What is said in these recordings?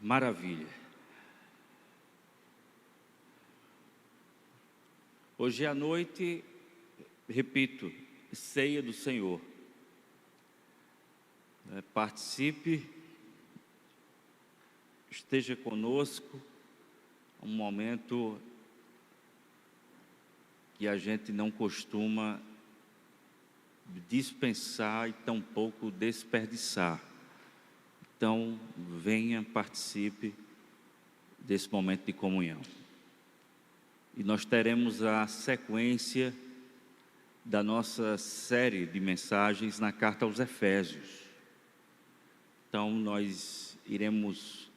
Maravilha. Hoje à noite, repito, ceia do Senhor. Participe, esteja conosco, um momento que a gente não costuma dispensar e tampouco desperdiçar. Então, venha, participe desse momento de comunhão. E nós teremos a sequência da nossa série de mensagens na carta aos Efésios. Então, nós iremos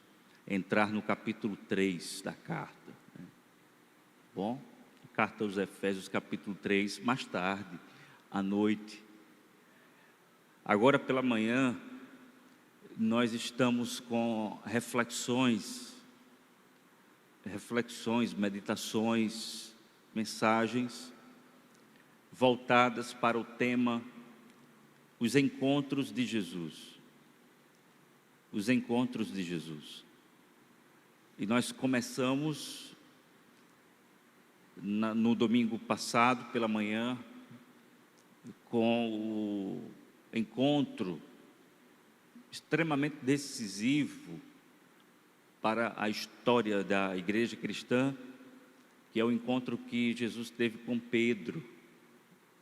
entrar no capítulo 3 da carta. Bom, carta aos Efésios, capítulo 3, mais tarde, à noite. Agora pela manhã, nós estamos com reflexões, meditações, mensagens voltadas para o tema os encontros de Jesus. Os encontros de Jesus. E nós começamos no domingo passado pela manhã com o encontro extremamente decisivo para a história da igreja cristã, que é o encontro que Jesus teve com Pedro.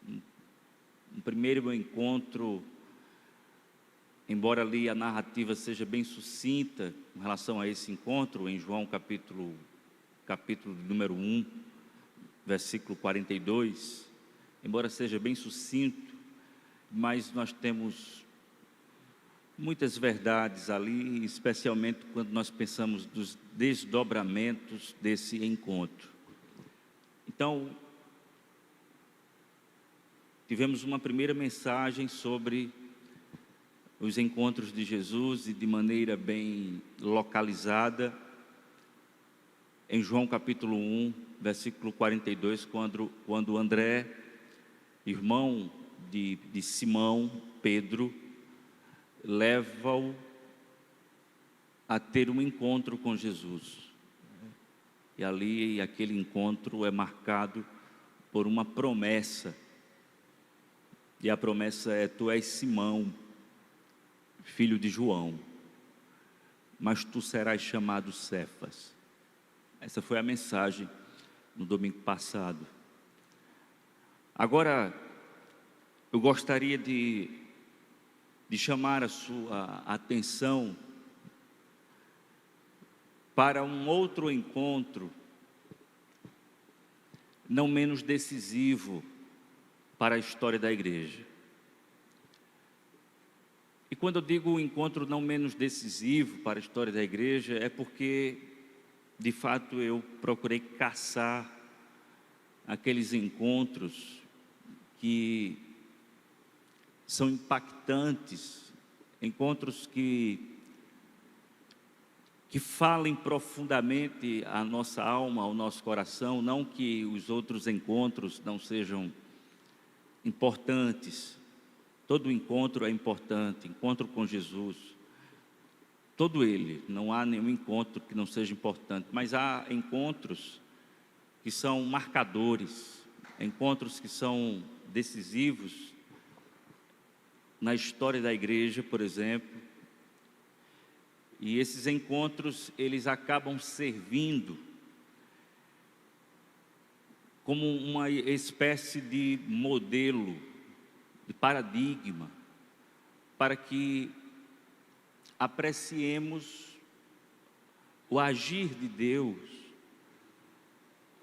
Um primeiro encontro, embora ali a narrativa seja bem sucinta em relação a esse encontro, em João capítulo número 1, versículo 42, embora seja bem sucinto, mas nós temos muitas verdades ali, especialmente quando nós pensamos dos desdobramentos desse encontro. Então, tivemos uma primeira mensagem sobre os encontros de Jesus e de maneira bem localizada em João capítulo 1, versículo 42, quando André, irmão de Simão, Pedro, leva-o a ter um encontro com Jesus. E ali, aquele encontro é marcado por uma promessa. E a promessa é: tu és Simão, filho de João, mas tu serás chamado Cefas. Essa foi a mensagem no domingo passado. Agora, eu gostaria de chamar a sua atenção para um outro encontro, não menos decisivo para a história da igreja. E quando eu digo um encontro não menos decisivo para a história da igreja, é porque, de fato, eu procurei caçar aqueles encontros que são impactantes, encontros que falem profundamente à nossa alma, ao nosso coração. Não que os outros encontros não sejam importantes, todo encontro é importante, encontro com Jesus, todo ele, não há nenhum encontro que não seja importante, mas há encontros que são marcadores, encontros que são decisivos na história da igreja, por exemplo. E esses encontros, eles acabam servindo como uma espécie de modelo, de paradigma, para que apreciemos o agir de Deus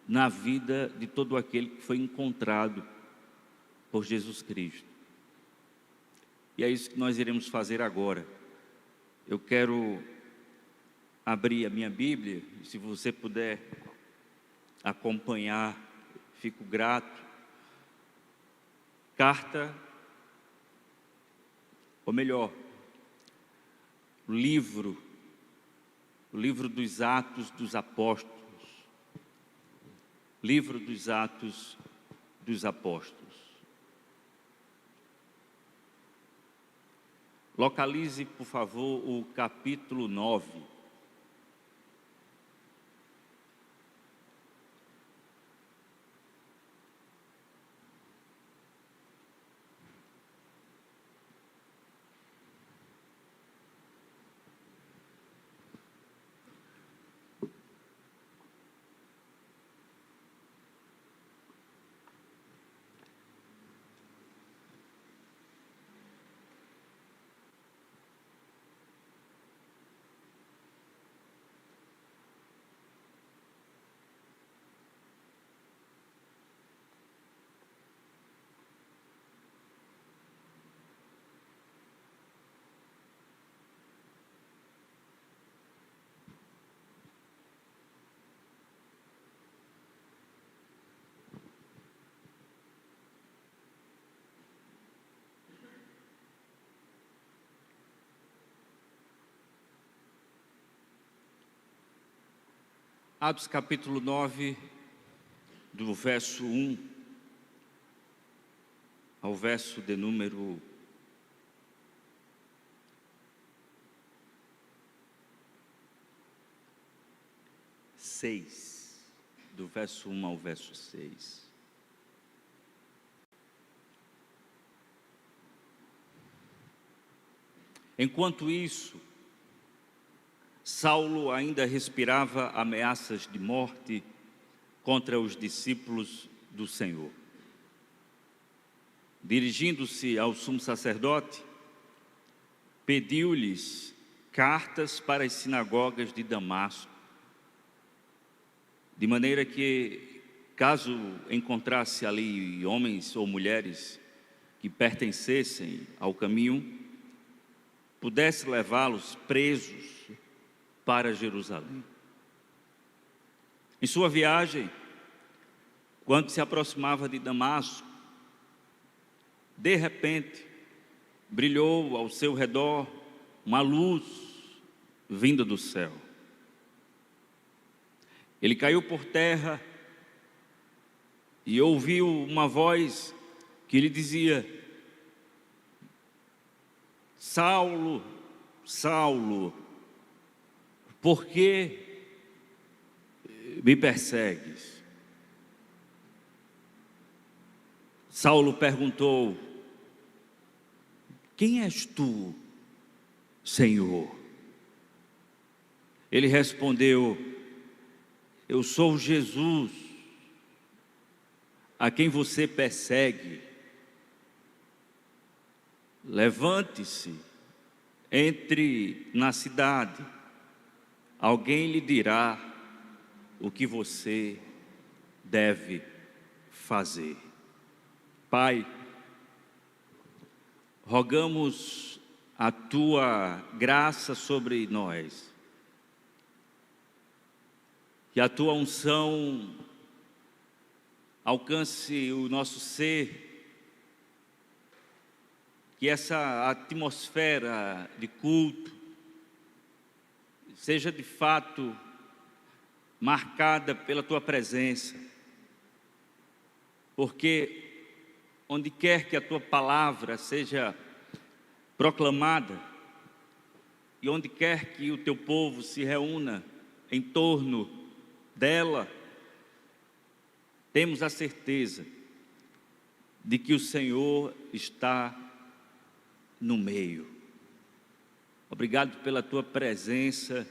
na vida de todo aquele que foi encontrado por Jesus Cristo. E é isso que nós iremos fazer agora. Eu quero abrir a minha Bíblia, e se você puder acompanhar, fico grato. Carta, ou melhor, o livro dos Atos dos Apóstolos. Livro dos Atos dos Apóstolos. Localize, por favor, o capítulo 9. Atos capítulo 9, do verso 1 ao verso de número 6, do verso 1 ao verso 6. Enquanto isso, Saulo ainda respirava ameaças de morte contra os discípulos do Senhor. Dirigindo-se ao sumo sacerdote, pediu-lhes cartas para as sinagogas de Damasco, de maneira que, caso encontrasse ali homens ou mulheres que pertencessem ao caminho, pudesse levá-los presos para Jerusalém. Em sua viagem, quando se aproximava de Damasco, de repente, brilhou ao seu redor uma luz vinda do céu. Ele caiu por terra e ouviu uma voz que lhe dizia: Saulo, Saulo, por que me persegues? Saulo perguntou: quem és tu, Senhor? Ele respondeu: eu sou Jesus, a quem você persegue. Levante-se, entre na cidade, alguém lhe dirá o que você deve fazer. Pai, rogamos a tua graça sobre nós, que a tua unção alcance o nosso ser, que essa atmosfera de culto seja de fato marcada pela tua presença, porque onde quer que a tua palavra seja proclamada e onde quer que o teu povo se reúna em torno dela, temos a certeza de que o Senhor está no meio. Obrigado pela tua presença,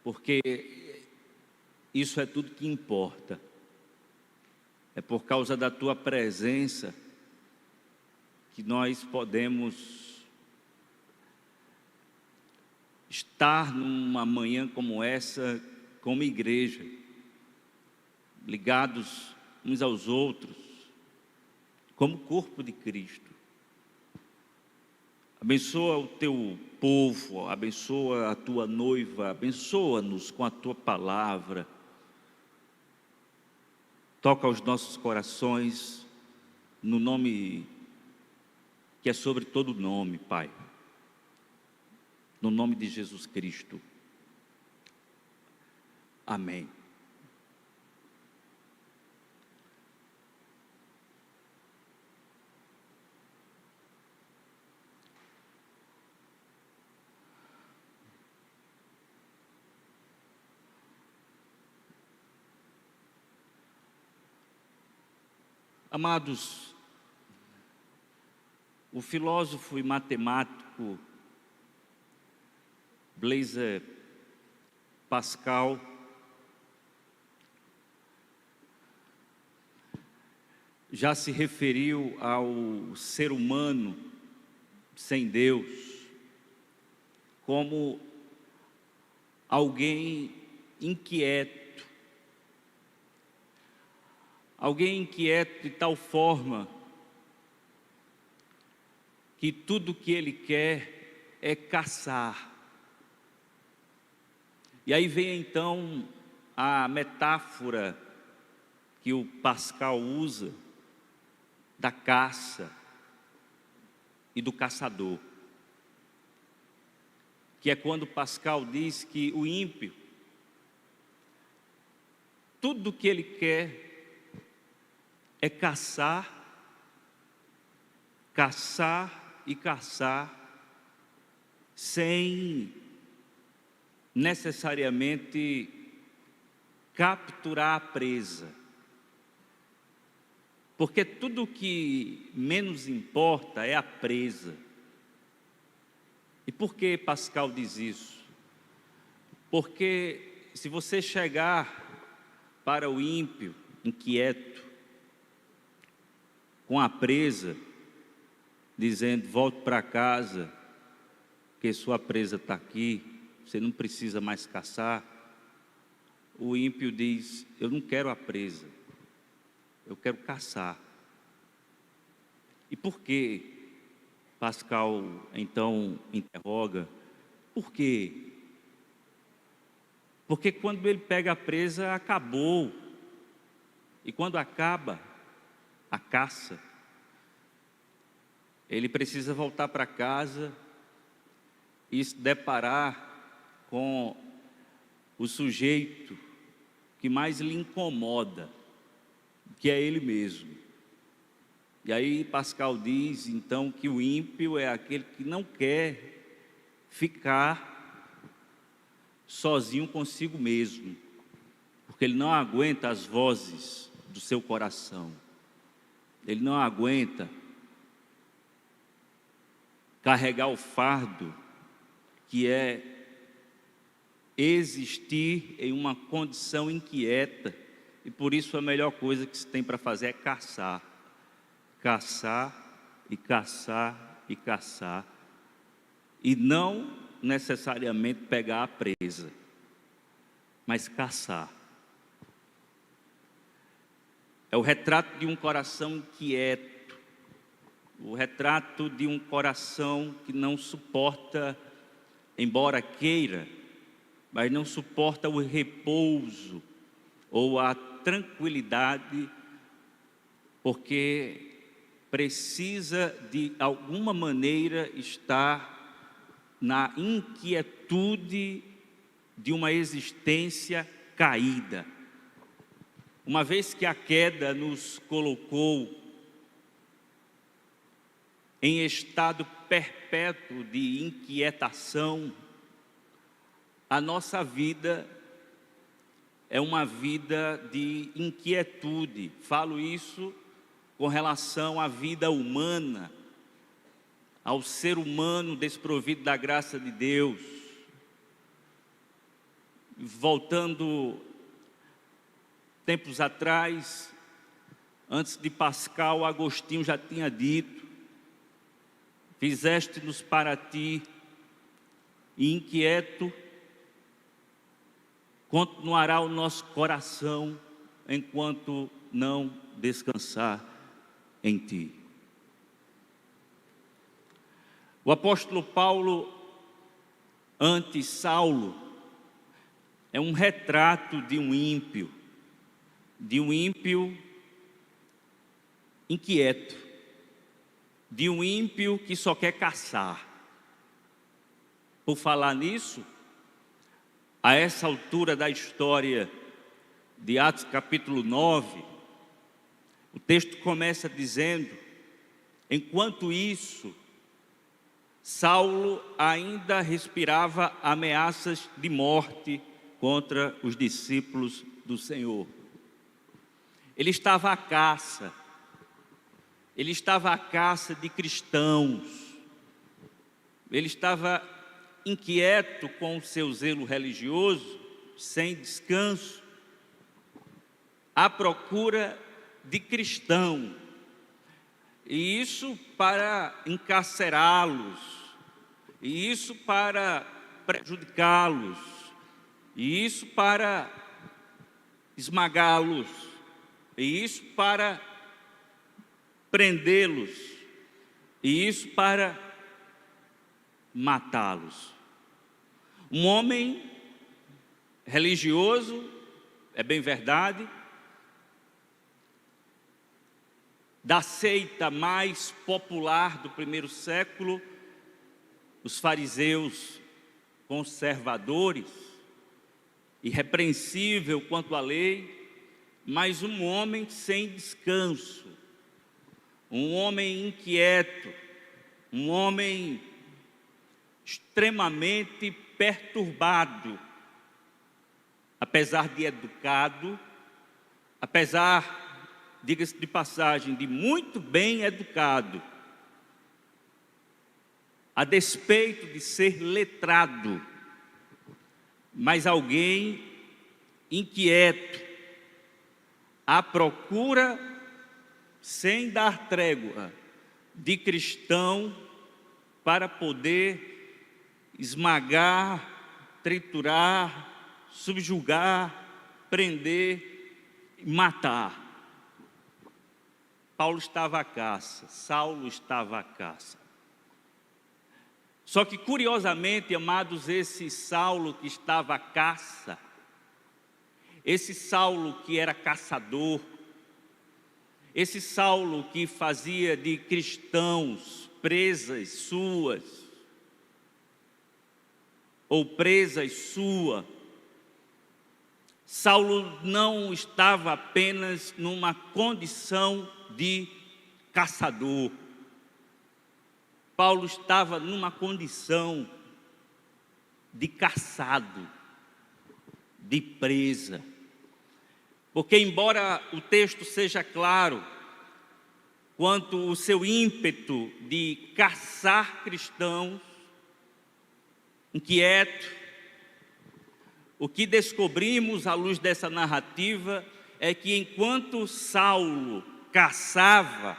porque isso é tudo que importa. É por causa da tua presença que nós podemos estar numa manhã como essa, como igreja, ligados uns aos outros, como corpo de Cristo. Abençoa o teu povo, abençoa a tua noiva, abençoa-nos com a tua palavra. Toca os nossos corações, no nome que é sobre todo nome, Pai. No nome de Jesus Cristo. Amém. Amados, o filósofo e matemático Blaise Pascal já se referiu ao ser humano sem Deus como alguém inquieto. Alguém inquieto de tal forma que tudo que ele quer é caçar. E aí vem então a metáfora que o Pascal usa da caça e do caçador, que é quando Pascal diz que o ímpio tudo que ele quer é caçar, caçar e caçar, sem necessariamente capturar a presa. Porque tudo que menos importa é a presa. E por que Pascal diz isso? Porque se você chegar para o ímpio, inquieto, com a presa, dizendo: volte para casa, porque sua presa está aqui, você não precisa mais caçar. O ímpio diz: eu não quero a presa, eu quero caçar. E por que? Pascal então interroga: por quê? Porque quando ele pega a presa, acabou. E quando acaba a caça, ele precisa voltar para casa e se deparar com o sujeito que mais lhe incomoda, que é ele mesmo. E aí Pascal diz então que o ímpio é aquele que não quer ficar sozinho consigo mesmo, porque ele não aguenta as vozes do seu coração, ele não aguenta carregar o fardo que é existir em uma condição inquieta, e por isso a melhor coisa que se tem para fazer é caçar, caçar e caçar e caçar, e não necessariamente pegar a presa, mas caçar. É o retrato de um coração inquieto, o retrato de um coração que não suporta, embora queira, mas não suporta o repouso ou a tranquilidade, porque precisa de alguma maneira estar na inquietude de uma existência caída. Uma vez que a queda nos colocou em estado perpétuo de inquietação, a nossa vida é uma vida de inquietude. Falo isso com relação à vida humana, ao ser humano desprovido da graça de Deus. Voltando tempos atrás, antes de Pascal, Agostinho já tinha dito: fizeste-nos para ti, e inquieto continuará o nosso coração, enquanto não descansar em ti. O apóstolo Paulo, ante Saulo, é um retrato de um ímpio inquieto, de um ímpio que só quer caçar. Por falar nisso, a essa altura da história de Atos capítulo 9, o texto começa dizendo: enquanto isso, Saulo ainda respirava ameaças de morte contra os discípulos do Senhor. Ele estava à caça, de cristãos, ele estava inquieto com o seu zelo religioso, sem descanso, à procura de cristão, e isso para encarcerá-los, e isso para prejudicá-los, e isso para esmagá-los, e isso para prendê-los, e isso para matá-los. Um homem religioso, é bem verdade, da seita mais popular do primeiro século, os fariseus conservadores, irrepreensível quanto à lei, mas um homem sem descanso, um homem inquieto, um homem extremamente perturbado, apesar de educado, apesar, diga-se de passagem, de muito bem educado, a despeito de ser letrado, mas alguém inquieto, à procura, sem dar trégua, de cristão para poder esmagar, triturar, subjugar, prender e matar. Paulo estava à caça, Saulo estava à caça. Só que, curiosamente, amados, esse Saulo que estava à caça, esse Saulo que era caçador, esse Saulo que fazia de cristãos presas suas, ou presas sua, Saulo não estava apenas numa condição de caçador. Paulo estava numa condição de caçado, de presa. Porque, embora o texto seja claro quanto o seu ímpeto de caçar cristãos, inquieto, o que descobrimos à luz dessa narrativa é que enquanto Saulo caçava,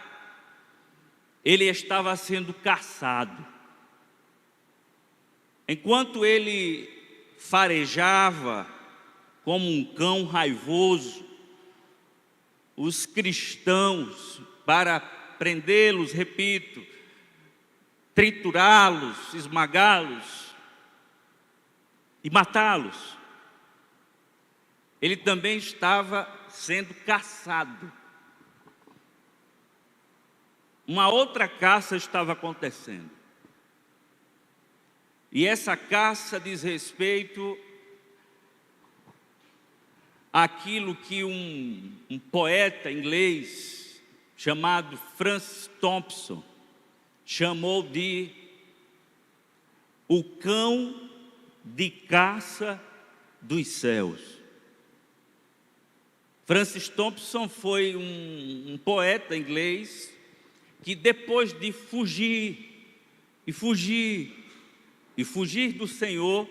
ele estava sendo caçado. Enquanto ele farejava como um cão raivoso os cristãos para prendê-los, repito, triturá-los, esmagá-los e matá-los, ele também estava sendo caçado. Uma outra caça estava acontecendo. E essa caça diz respeito àquilo que um poeta inglês chamado Francis Thompson chamou de o cão de caça dos céus. Francis Thompson foi um poeta inglês que, depois de fugir do Senhor,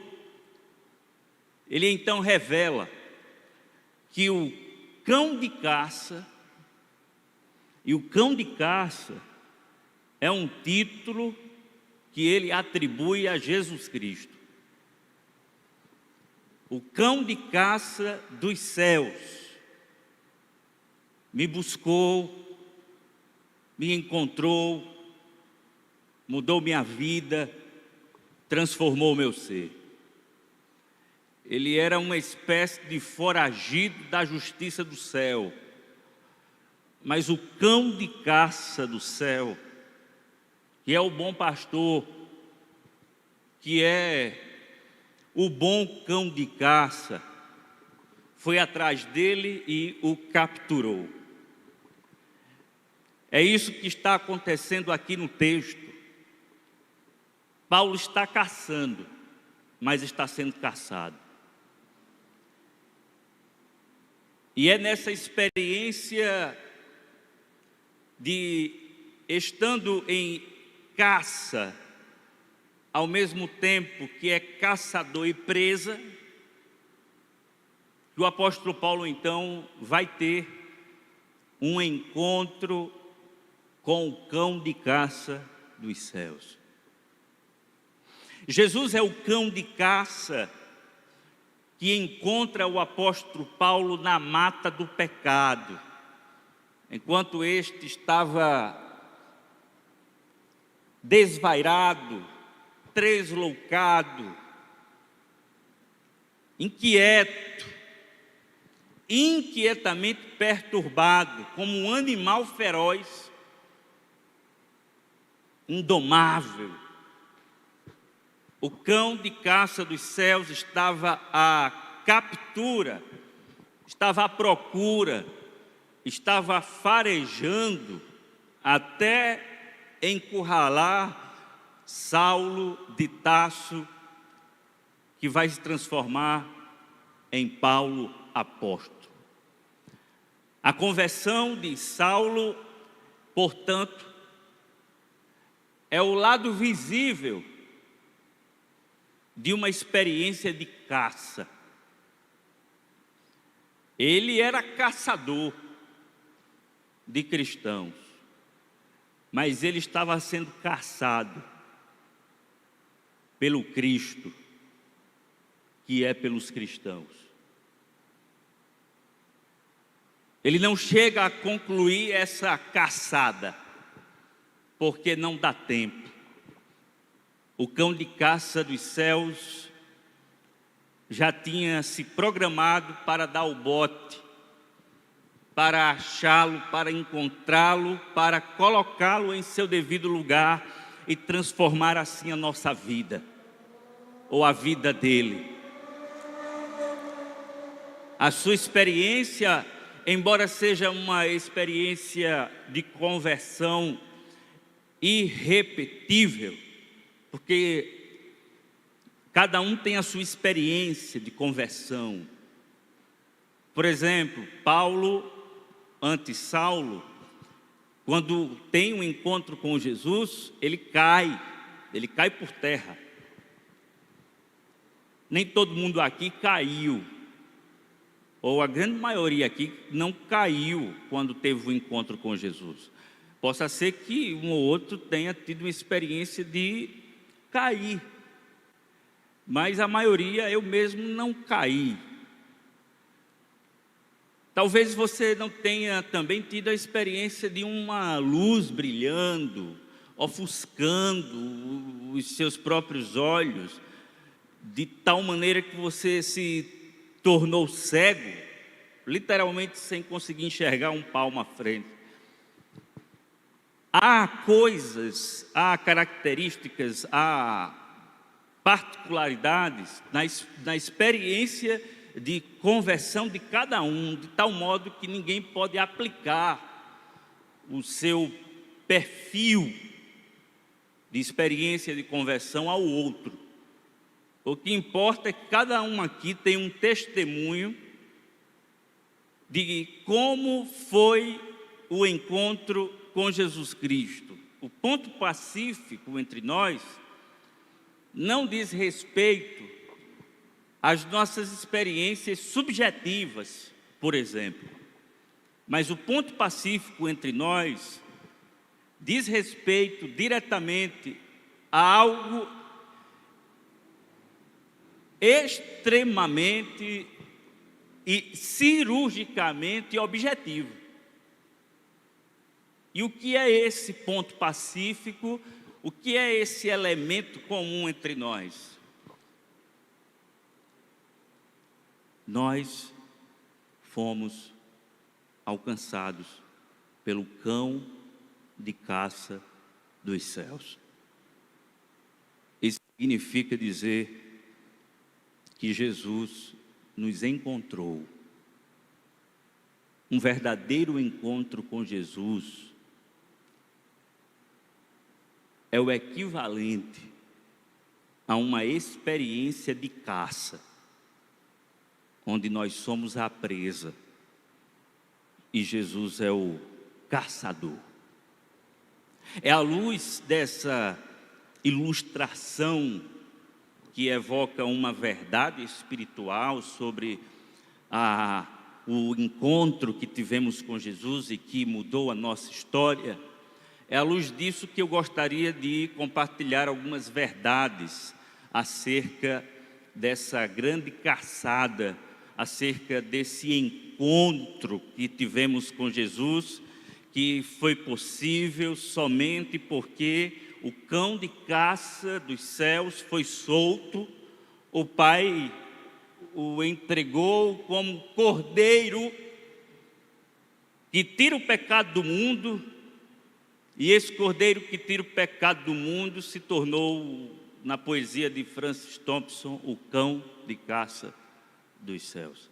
ele então revela que o cão de caça, e o cão de caça é um título que ele atribui a Jesus Cristo. O cão de caça dos céus me buscou, me encontrou, mudou minha vida, transformou meu ser. Ele era uma espécie de foragido da justiça do céu. Mas o cão de caça do céu, que é o bom pastor, que é o bom cão de caça, foi atrás dele e o capturou. É isso que está acontecendo aqui no texto. Paulo está caçando, mas está sendo caçado. E é nessa experiência de, estando em caça, ao mesmo tempo que é caçador e presa, que o apóstolo Paulo então vai ter um encontro com o cão de caça dos céus. Jesus é o cão de caça que encontra o apóstolo Paulo na mata do pecado, enquanto este estava desvairado, tresloucado, inquieto, inquietamente perturbado, como um animal feroz, indomável. O cão de caça dos céus estava à captura estava à procura, estava farejando até encurralar Saulo de Tarso, que vai se transformar em Paulo apóstolo. A conversão de Saulo, portanto, é o lado visível de uma experiência de caça. Ele era caçador de cristãos, mas ele estava sendo caçado pelo Cristo, que é pelos cristãos. Ele não chega a concluir essa caçada, porque não dá tempo. O cão de caça dos céus já tinha se programado para dar o bote, para achá-lo, para encontrá-lo, para colocá-lo em seu devido lugar e transformar assim a nossa vida, ou a vida dele. A sua experiência, embora seja uma experiência de conversão irrepetível, porque cada um tem a sua experiência de conversão. Por exemplo, Paulo, antes Saulo, quando tem um encontro com Jesus, ele cai por terra. Nem todo mundo aqui caiu, ou a grande maioria aqui não caiu quando teve um encontro com Jesus. Possa ser que um ou outro tenha tido uma experiência de cair, mas a maioria, eu mesmo não caí. Talvez você não tenha também tido a experiência de uma luz brilhando, ofuscando os seus próprios olhos, de tal maneira que você se tornou cego, literalmente sem conseguir enxergar um palmo à frente. Há coisas, há características, há particularidades na experiência de conversão de cada um, de tal modo que ninguém pode aplicar o seu perfil de experiência de conversão ao outro. O que importa é que cada um aqui tem um testemunho de como foi o encontro com Jesus Cristo. O ponto pacífico entre nós não diz respeito às nossas experiências subjetivas, por exemplo, mas o ponto pacífico entre nós diz respeito diretamente a algo extremamente e cirurgicamente objetivo. E o que é esse ponto pacífico? O que é esse elemento comum entre nós? Nós fomos alcançados pelo cão de caça dos céus. Isso significa dizer que Jesus nos encontrou. Um verdadeiro encontro com Jesus é o equivalente a uma experiência de caça, onde nós somos a presa e Jesus é o caçador. É à luz dessa ilustração que evoca uma verdade espiritual sobre o encontro que tivemos com Jesus e que mudou a nossa história. É à luz disso que eu gostaria de compartilhar algumas verdades acerca dessa grande caçada, acerca desse encontro que tivemos com Jesus, que foi possível somente porque o cão de caça dos céus foi solto, o Pai o entregou como cordeiro que tira o pecado do mundo. E esse cordeiro que tira o pecado do mundo se tornou, na poesia de Francis Thompson, o cão de caça dos céus.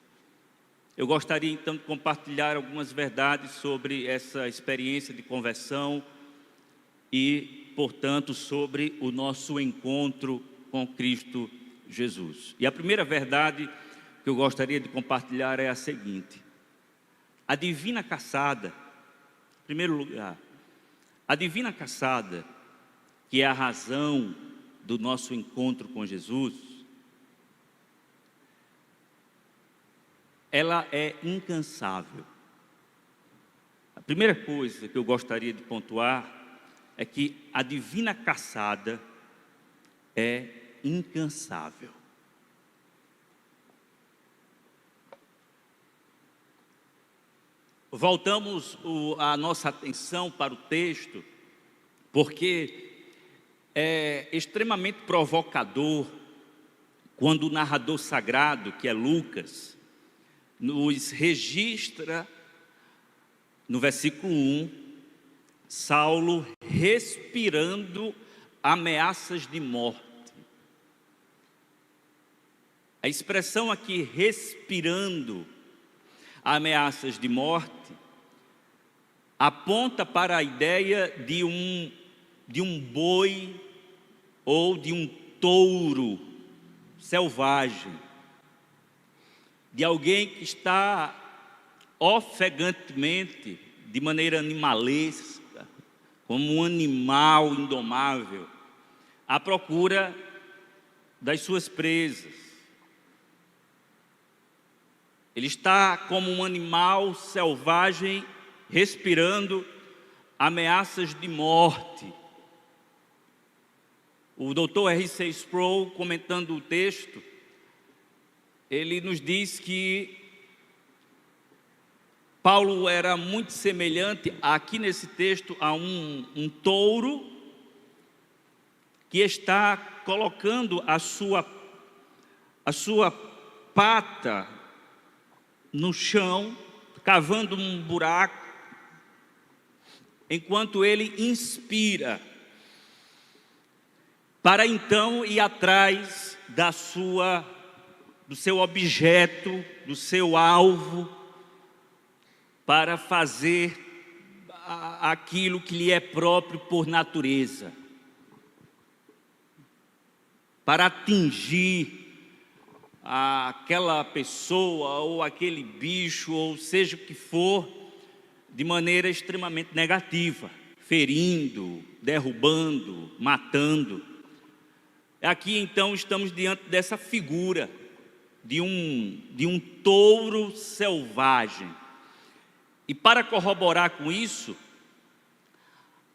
Eu gostaria então de compartilhar algumas verdades sobre essa experiência de conversão e, portanto, sobre o nosso encontro com Cristo Jesus. E a primeira verdade que eu gostaria de compartilhar é a seguinte: a divina caçada, em primeiro lugar, a divina caçada, que é a razão do nosso encontro com Jesus, ela é incansável. A primeira coisa que eu gostaria de pontuar é que a divina caçada é incansável. Voltamos a nossa atenção para o texto, porque é extremamente provocador quando o narrador sagrado, que é Lucas, nos registra, no versículo 1, Saulo respirando ameaças de morte. A expressão aqui, respirando ameaças de morte, aponta para a ideia de um boi ou de um touro selvagem, de alguém que está ofegantemente, de maneira animalesca, como um animal indomável, à procura das suas presas. Ele está como um animal selvagem, respirando ameaças de morte. O Dr. R.C. Sproul, comentando o texto, ele nos diz que Paulo era muito semelhante, aqui nesse texto, a um touro que está colocando a sua pata no chão, cavando um buraco, enquanto ele inspira, para então ir atrás do seu objeto, do seu alvo, para fazer aquilo que lhe é próprio por natureza, para atingir aquela pessoa ou aquele bicho, ou seja o que for, de maneira extremamente negativa, ferindo, derrubando, matando. Aqui então estamos diante dessa figura de um touro selvagem. E para corroborar com isso,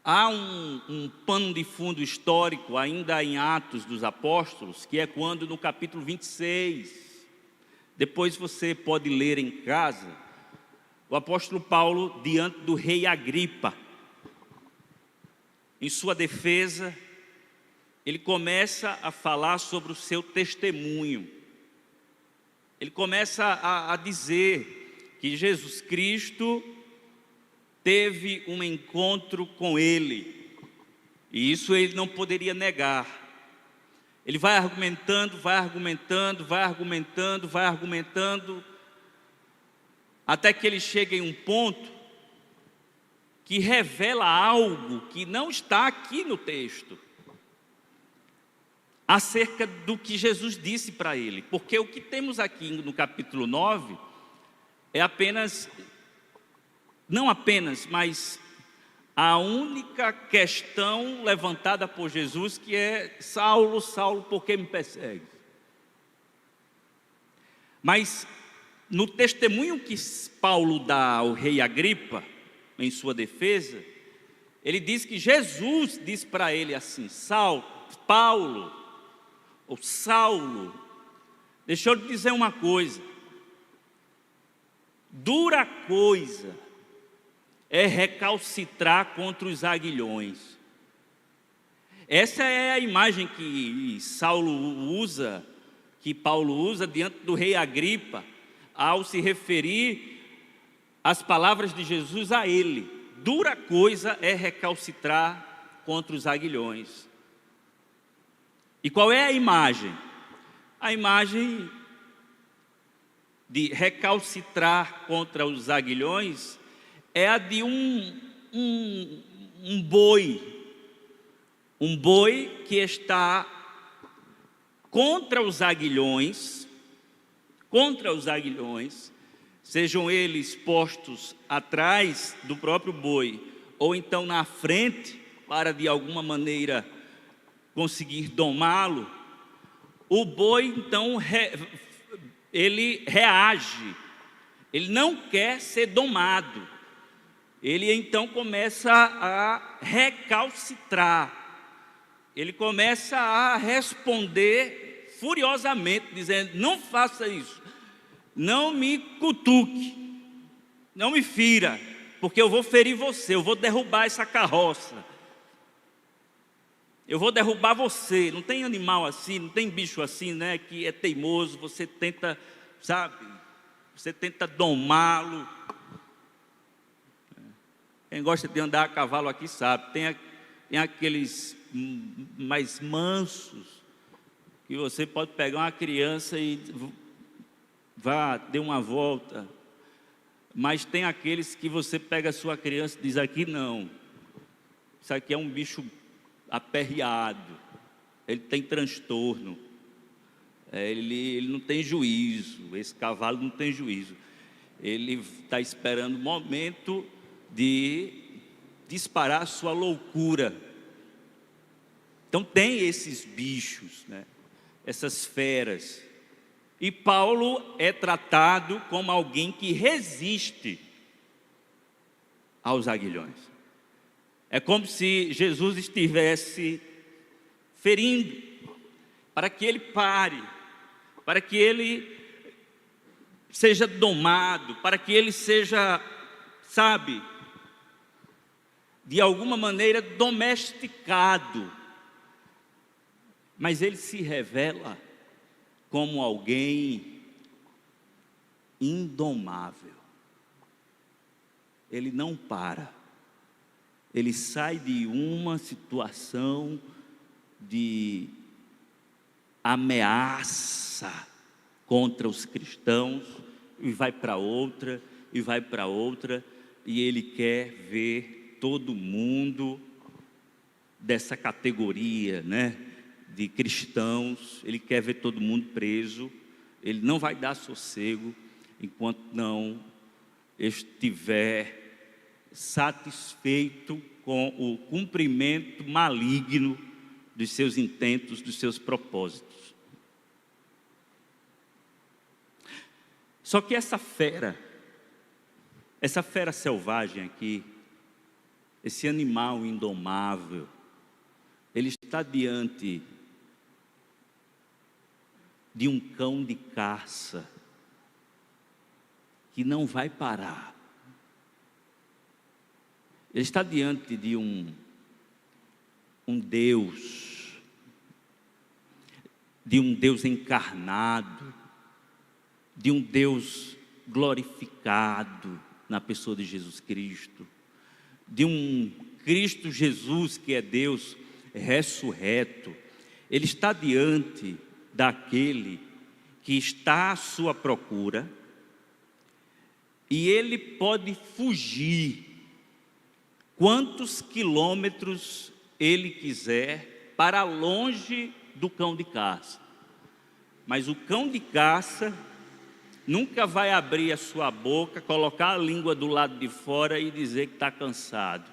há um pano de fundo histórico, ainda em Atos dos Apóstolos, que é quando no capítulo 26, depois você pode ler em casa, o apóstolo Paulo, diante do rei Agripa, em sua defesa, ele começa a falar sobre o seu testemunho. Ele começa a dizer que Jesus Cristo teve um encontro com ele, e isso ele não poderia negar. Ele vai argumentando, até que ele chega em um ponto que revela algo que não está aqui no texto, acerca do que Jesus disse para ele, porque o que temos aqui no capítulo 9 é não apenas, mas a única questão levantada por Jesus, que é: Saulo, Saulo, por que me persegue? Mas no testemunho que Paulo dá ao rei Agripa, em sua defesa, ele diz que Jesus disse para ele assim: Paulo, deixa eu lhe dizer uma coisa, dura coisa é recalcitrar contra os aguilhões. Essa é a imagem que Paulo usa diante do rei Agripa, ao se referir às palavras de Jesus a ele. Dura coisa é recalcitrar contra os aguilhões. E qual é a imagem? A imagem de recalcitrar contra os aguilhões é a de um boi. Um boi que está contra os aguilhões, sejam eles postos atrás do próprio boi, ou então na frente, para de alguma maneira conseguir domá-lo. O boi então ele reage, ele não quer ser domado, ele então começa a recalcitrar, ele começa a responder furiosamente, dizendo: não faça isso, não me cutuque, não me fira, porque eu vou ferir você, eu vou derrubar essa carroça, eu vou derrubar você. Não tem animal assim, não tem bicho assim, né, que é teimoso, você tenta, sabe, você tenta domá-lo. Quem gosta de andar a cavalo aqui sabe, tem aqueles mais mansos, que você pode pegar uma criança e vá, dê uma volta, mas tem aqueles que você pega a sua criança e diz: aqui não, isso aqui é um bicho aperreado, ele tem transtorno, ele não tem juízo, esse cavalo não tem juízo, ele está esperando o momento de disparar a sua loucura. Então tem esses bichos, né? Essas feras, e Paulo é tratado como alguém que resiste aos aguilhões. É como se Jesus estivesse ferindo, para que ele pare, para que ele seja domado, para que ele seja, sabe, de alguma maneira domesticado. Mas ele se revela como alguém indomável. Ele não para. Ele sai de uma situação de ameaça contra os cristãos e vai para outra, e vai para outra, e ele quer ver todo mundo dessa categoria, né, de cristãos, ele quer ver todo mundo preso, ele não vai dar sossego enquanto não estiver satisfeito com o cumprimento maligno dos seus intentos, dos seus propósitos. Só que essa fera selvagem aqui, esse animal indomável, ele está diante de um cão de caça que não vai parar. Ele está diante de um Deus, encarnado, de um Deus glorificado na pessoa de Jesus Cristo, de um Cristo Jesus que é Deus ressurreto. Ele está diante daquele que está à sua procura, e ele pode fugir quantos quilômetros ele quiser para longe do cão de caça, mas o cão de caça nunca vai abrir a sua boca, colocar a língua do lado de fora e dizer que está cansado,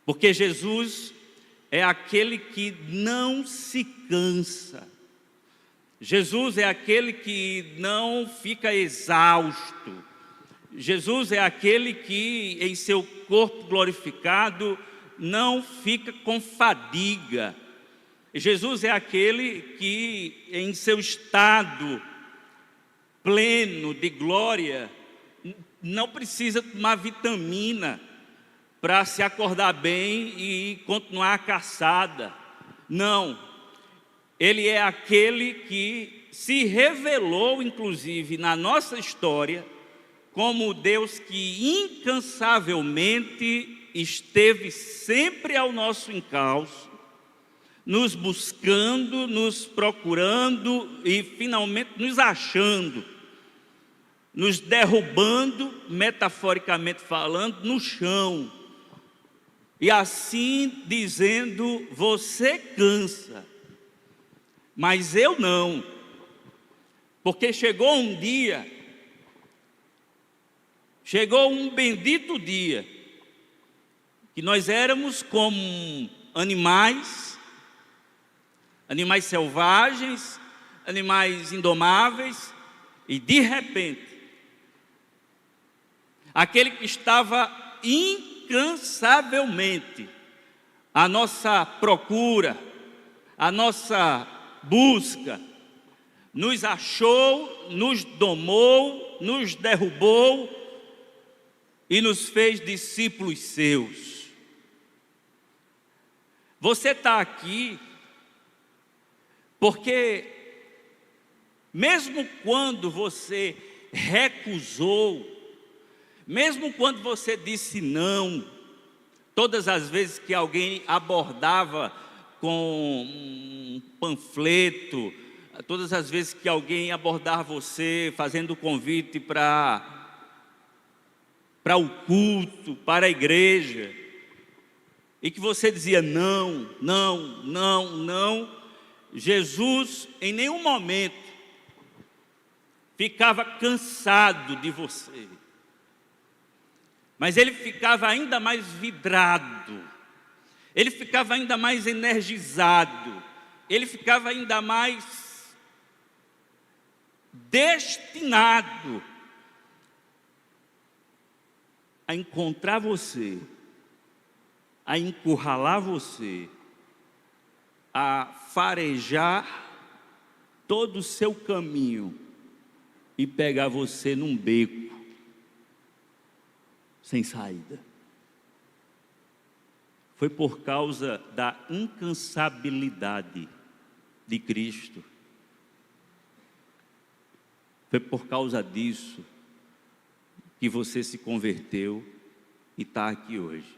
porque Jesus é aquele que não se cansa. Jesus é aquele que não fica exausto. Jesus é aquele que em seu corpo glorificado não fica com fadiga. Jesus é aquele que em seu estado pleno de glória não precisa tomar vitamina para se acordar bem e continuar a caçada. Não, ele é aquele que se revelou, inclusive, na nossa história, como o Deus que incansavelmente esteve sempre ao nosso encalço, nos buscando, nos procurando e finalmente nos achando. nos derrubando, metaforicamente falando, no chão. E assim dizendo: você cansa, mas eu não. Porque chegou um dia, chegou um bendito dia, que nós éramos como animais selvagens, animais indomáveis, e de repente, aquele que estava incansavelmente à nossa procura, à nossa busca, nos achou, nos domou, nos derrubou e nos fez discípulos seus. Você está aqui porque, mesmo quando você recusou, mesmo quando você disse não, todas as vezes que alguém abordava com um panfleto, todas as vezes que alguém abordava você fazendo convite para o culto, para a igreja, e que você dizia não, não, não, não, Jesus em nenhum momento ficava cansado de você, mas ele ficava ainda mais vidrado, ele ficava ainda mais energizado, ele ficava ainda mais destinado a encontrar você, a encurralar você, a farejar todo o seu caminho e pegar você num beco sem saída. Foi por causa da incansabilidade de Cristo, foi por causa disso que você se converteu e está aqui hoje.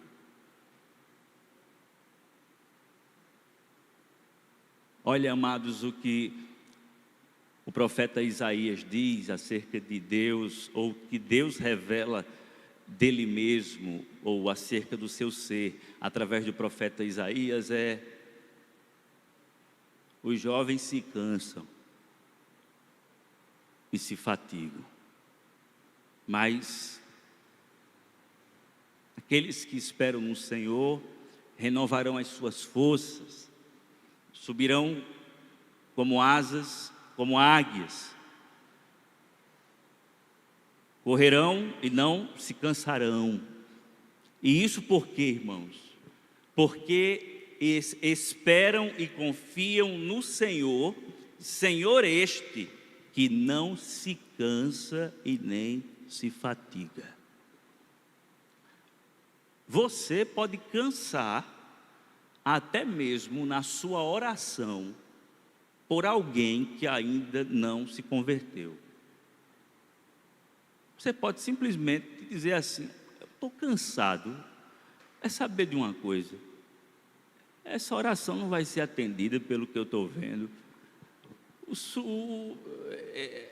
Olha, amados, o que o profeta Isaías diz acerca de Deus, ou que Deus revela dele mesmo, ou acerca do seu ser, através do profeta Isaías, é: os jovens se cansam e se fatigam, mas aqueles que esperam no Senhor renovarão as suas forças, subirão como asas, como águias, correrão e não se cansarão. E isso por quê, irmãos? Porque esperam e confiam no Senhor, Senhor este que não se cansa e nem se fatiga. Você pode cansar até mesmo na sua oração por alguém que ainda não se converteu. Você pode simplesmente dizer assim: eu estou cansado. É saber de uma coisa: essa oração não vai ser atendida pelo que eu estou vendo.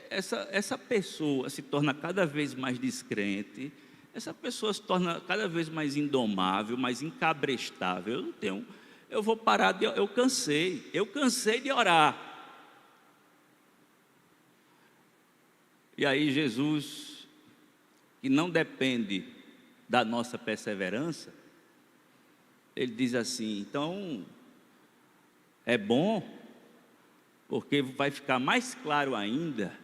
Essa pessoa se torna cada vez mais descrente, essa pessoa se torna cada vez mais indomável, mais incabrestável. Eu vou parar eu cansei de orar. E aí Jesus, que não depende da nossa perseverança, ele diz assim: então é bom, porque vai ficar mais claro ainda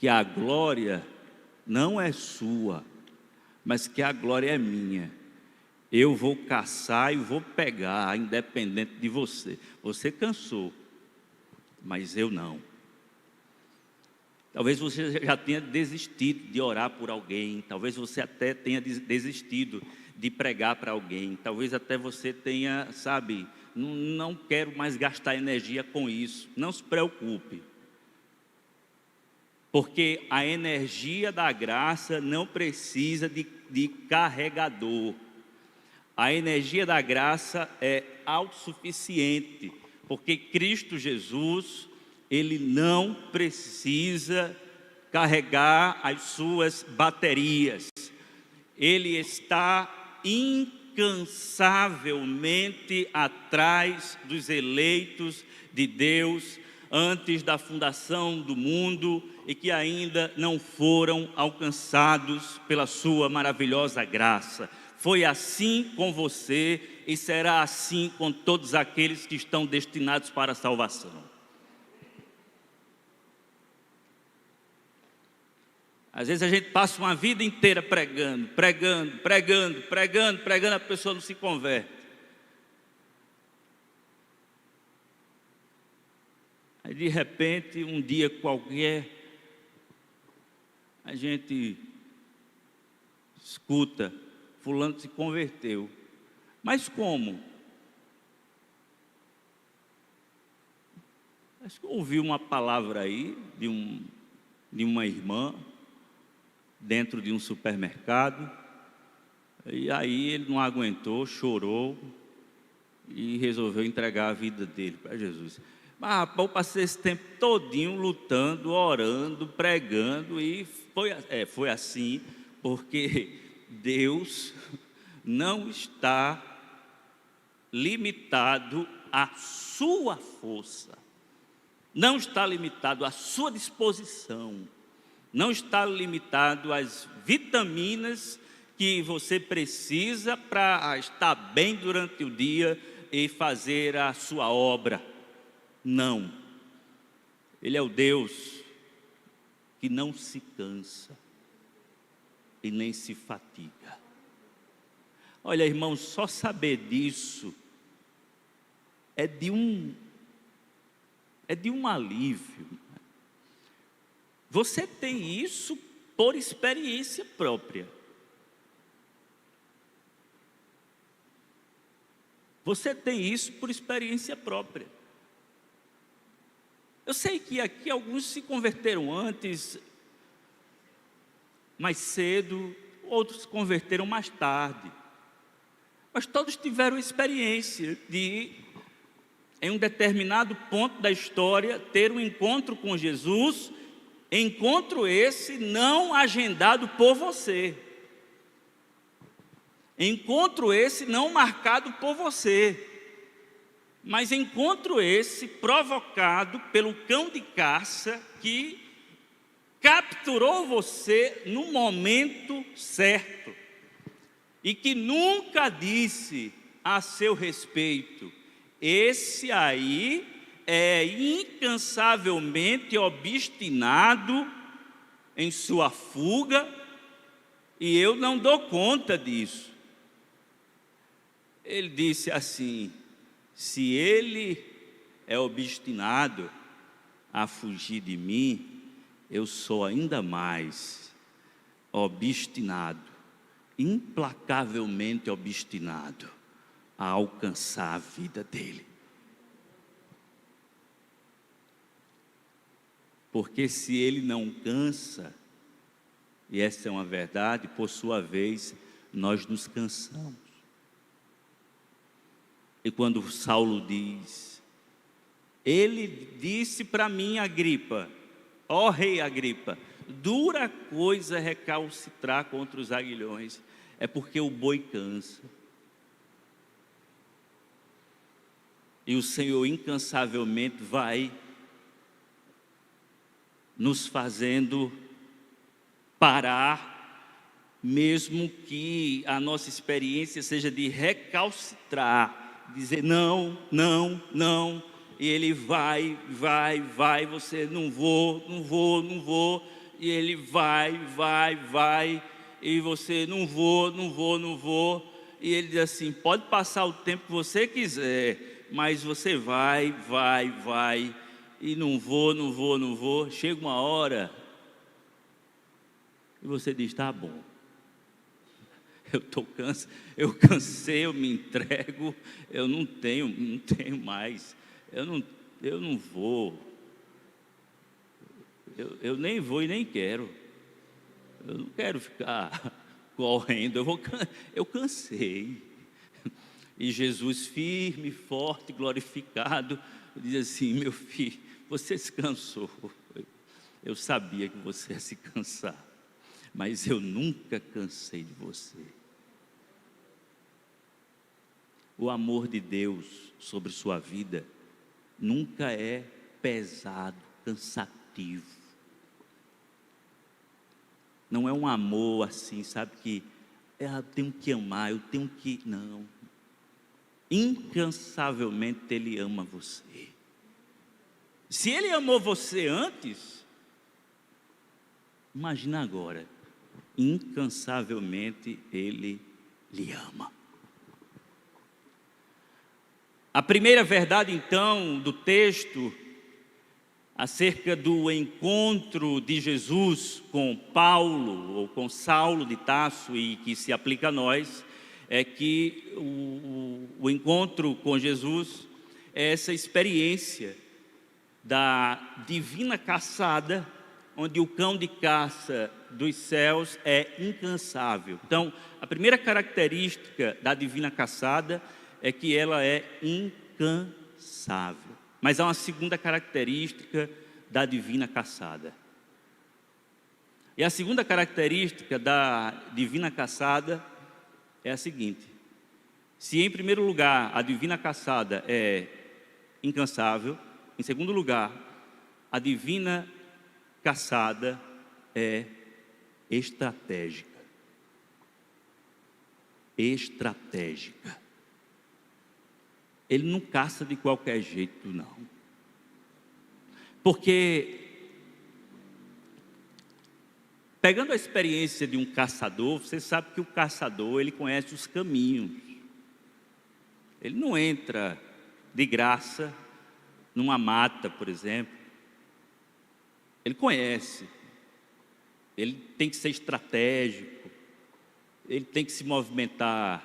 que a glória não é sua, mas que a glória é minha. Eu vou caçar e vou pegar, independente de você. Você cansou, mas eu não. Talvez você já tenha desistido de orar por alguém, talvez você até tenha desistido de pregar para alguém, talvez até você tenha, não quero mais gastar energia com isso. Não se preocupe, porque a energia da graça não precisa de carregador. A energia da graça é autossuficiente, porque Cristo Jesus, Ele não precisa carregar as suas baterias. Ele está incansavelmente atrás dos eleitos de Deus antes da fundação do mundo e que ainda não foram alcançados pela sua maravilhosa graça. Foi assim com você e será assim com todos aqueles que estão destinados para a salvação. Às vezes a gente passa uma vida inteira pregando, a pessoa não se converte. Aí de repente, um dia qualquer, a gente escuta, fulano se converteu. Mas como? Acho que ouvi uma palavra aí de uma irmã dentro de um supermercado, e aí ele não aguentou, chorou e resolveu entregar a vida dele para Jesus. Mas eu passei esse tempo todinho lutando, orando, pregando, e foi assim, porque Deus não está limitado à sua força, não está limitado à sua disposição, não está limitado às vitaminas que você precisa para estar bem durante o dia e fazer a sua obra. Não. Ele é o Deus que não se cansa e nem se fatiga. Olha, irmão, só saber disso é de um alívio. Você tem isso por experiência própria. Você tem isso por experiência própria. Eu sei que aqui alguns se converteram antes, mais cedo, outros se converteram mais tarde. Mas todos tiveram experiência de, em um determinado ponto da história, ter um encontro com Jesus, encontro esse não agendado por você, encontro esse não marcado por você, mas encontro esse provocado pelo cão de caça que capturou você no momento certo e que nunca disse a seu respeito: esse aí é incansavelmente obstinado em sua fuga e eu não dou conta disso. Ele disse assim: se ele é obstinado a fugir de mim, eu sou ainda mais obstinado, implacavelmente obstinado a alcançar a vida dele. Porque se ele não cansa, e essa é uma verdade, por sua vez, nós nos cansamos. E quando Saulo diz, ele disse para mim, Agripa, ó rei Agripa, dura coisa recalcitrar contra os aguilhões, é porque o boi cansa. E o Senhor incansavelmente vai nos fazendo parar, mesmo que a nossa experiência seja de recalcitrar, dizer não, não, não, e ele vai, você não vou, e ele vai, e você não vou, e ele diz assim: pode passar o tempo que você quiser, mas você vai, e não vou, chega uma hora, e você diz: tá bom, eu cansei, eu me entrego, eu não tenho mais, eu não vou, eu nem vou e nem quero, eu não quero ficar correndo, eu cansei. E Jesus, firme, forte, glorificado, diz assim: meu filho, você se cansou, Eu sabia que você ia se cansar, mas eu nunca cansei de você. O amor de Deus sobre sua vida nunca é pesado, cansativo. Não é um amor assim, sabe, que eu tenho que amar, eu tenho que... Não. Incansavelmente Ele ama você. Se Ele amou você antes, imagina agora. Incansavelmente Ele lhe ama. A primeira verdade, então, do texto, acerca do encontro de Jesus com Paulo, ou com Saulo de Tarso, e que se aplica a nós, é que o encontro com Jesus é essa experiência da divina caçada, onde o cão de caça dos céus é incansável. Então, a primeira característica da divina caçada é que ela é incansável. Mas há uma segunda característica da divina caçada. E a segunda característica da divina caçada é a seguinte: se em primeiro lugar a divina caçada é incansável, em segundo lugar, a divina caçada é estratégica. Estratégica. Ele não caça de qualquer jeito, não. Porque, pegando a experiência de um caçador, você sabe que o caçador, ele conhece os caminhos. Ele não entra de graça numa mata, por exemplo. Ele conhece. Ele tem que ser estratégico. Ele tem que se movimentar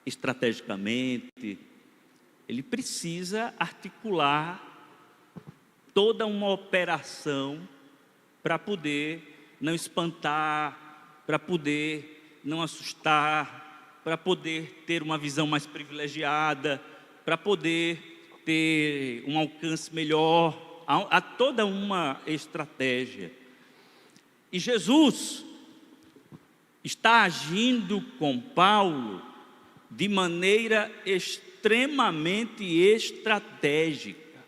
estrategicamente. Ele precisa articular toda uma operação para poder não espantar, para poder não assustar, para poder ter uma visão mais privilegiada, para poder ter um alcance melhor. Há toda uma estratégia. E Jesus está agindo com Paulo de maneira extremamente estratégica.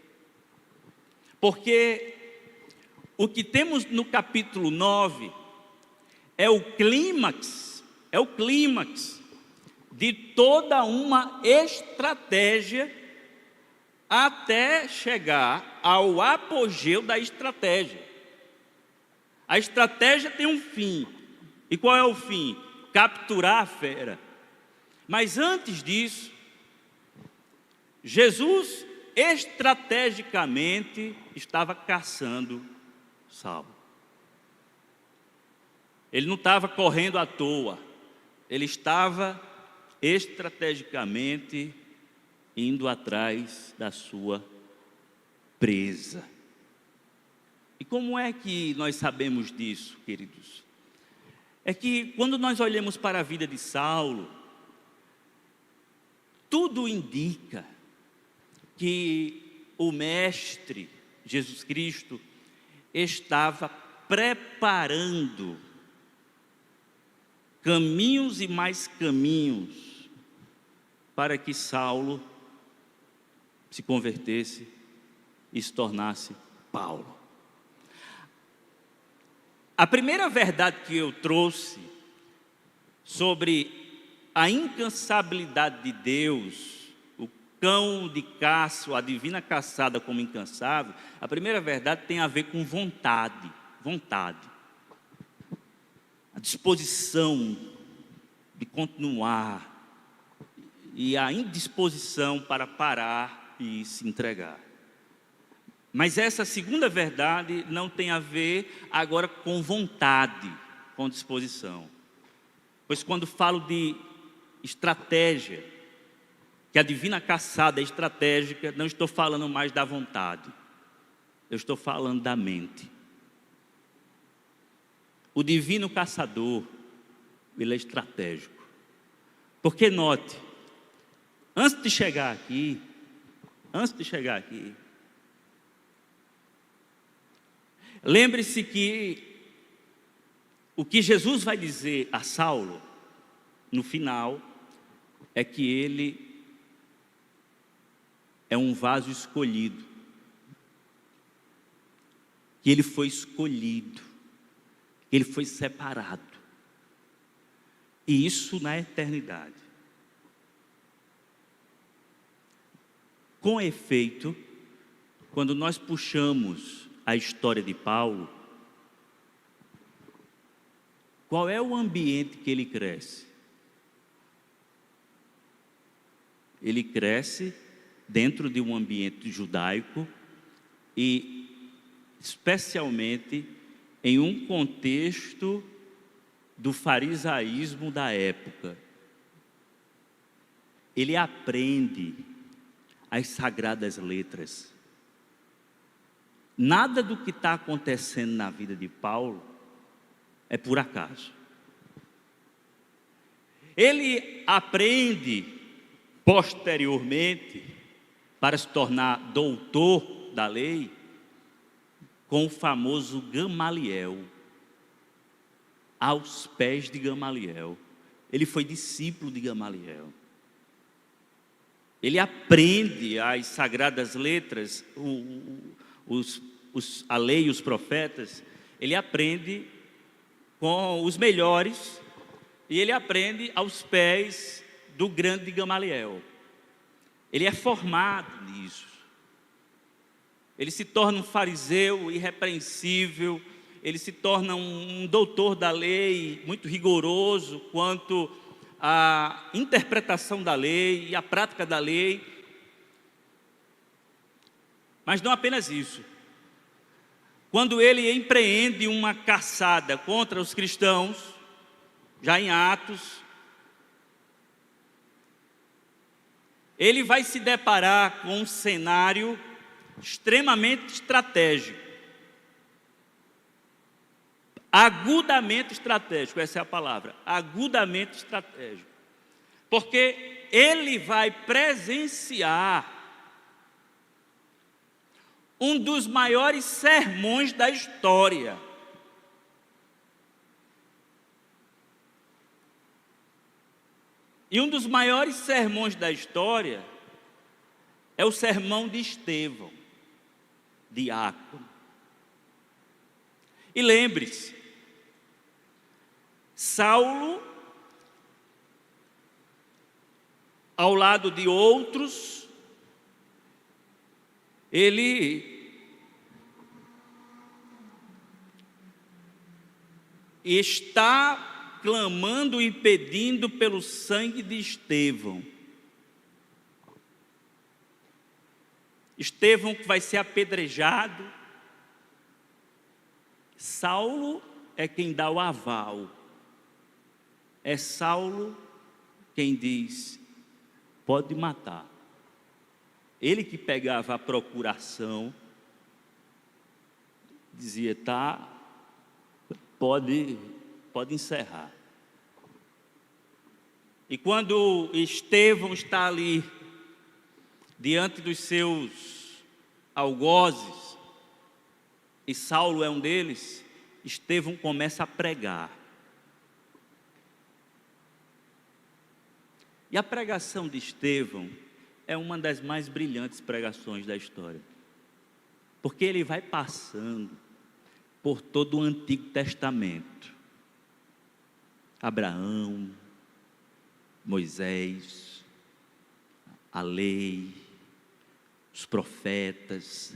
Porque o que temos no capítulo 9 é o clímax de toda uma estratégia até chegar ao apogeu da estratégia. A estratégia tem um fim. E qual é o fim? Capturar a fera. Mas antes disso, Jesus estrategicamente estava caçando Saulo. Ele não estava correndo à toa. Ele estava estrategicamente indo atrás da sua presa. E como é que nós sabemos disso, queridos? É que quando nós olhamos para a vida de Saulo, tudo indica que o Mestre, Jesus Cristo, estava preparando caminhos e mais caminhos para que Saulo se convertesse e se tornasse Paulo. A primeira verdade que eu trouxe sobre a incansabilidade de Deus, o cão de caça, a divina caçada como incansável, a primeira verdade tem a ver com vontade. A disposição de continuar e a indisposição para parar e se entregar. Mas essa segunda verdade não tem a ver agora com vontade, com disposição. Pois quando falo de estratégia, que a divina caçada é estratégica, não estou falando mais da vontade. Eu estou falando da mente. O divino caçador, ele é estratégico. Porque note, antes de chegar aqui, Lembre-se que o que Jesus vai dizer a Saulo, no final, é que ele é um vaso escolhido, que ele foi escolhido, que ele foi separado, e isso na eternidade. Com efeito, quando nós puxamos a história de Paulo, qual é o ambiente que ele cresce? Ele cresce dentro de um ambiente judaico e especialmente em um contexto do farisaísmo da época. Ele aprende as sagradas letras. Nada do que está acontecendo na vida de Paulo é por acaso. Ele aprende posteriormente, para se tornar doutor da lei, com o famoso Gamaliel, aos pés de Gamaliel. Ele foi discípulo de Gamaliel. Ele aprende as sagradas letras, a lei e os profetas. Ele aprende com os melhores, e ele aprende aos pés do grande Gamaliel. Ele é formado nisso. Ele se torna um fariseu irrepreensível, ele se torna um doutor da lei, muito rigoroso quanto à interpretação da lei e à prática da lei. Mas não apenas isso. Quando ele empreende uma caçada contra os cristãos, já em Atos, ele vai se deparar com um cenário extremamente estratégico, agudamente estratégico, essa é a palavra, agudamente estratégico, porque ele vai presenciar um dos maiores sermões da história. E um dos maiores sermões da história é o sermão de Estevão, diácono. E lembre-se, Saulo, ao lado de outros, ele está clamando e pedindo pelo sangue de Estevão. Estevão que vai ser apedrejado. Saulo é quem dá o aval. É Saulo quem diz: pode matar. Ele que pegava a procuração, dizia: tá, pode encerrar. E quando Estevão está ali, diante dos seus algozes, e Saulo é um deles, Estevão começa a pregar. E a pregação de Estevão é uma das mais brilhantes pregações da história, porque ele vai passando por todo o Antigo Testamento. Abraão, Moisés, a lei, os profetas,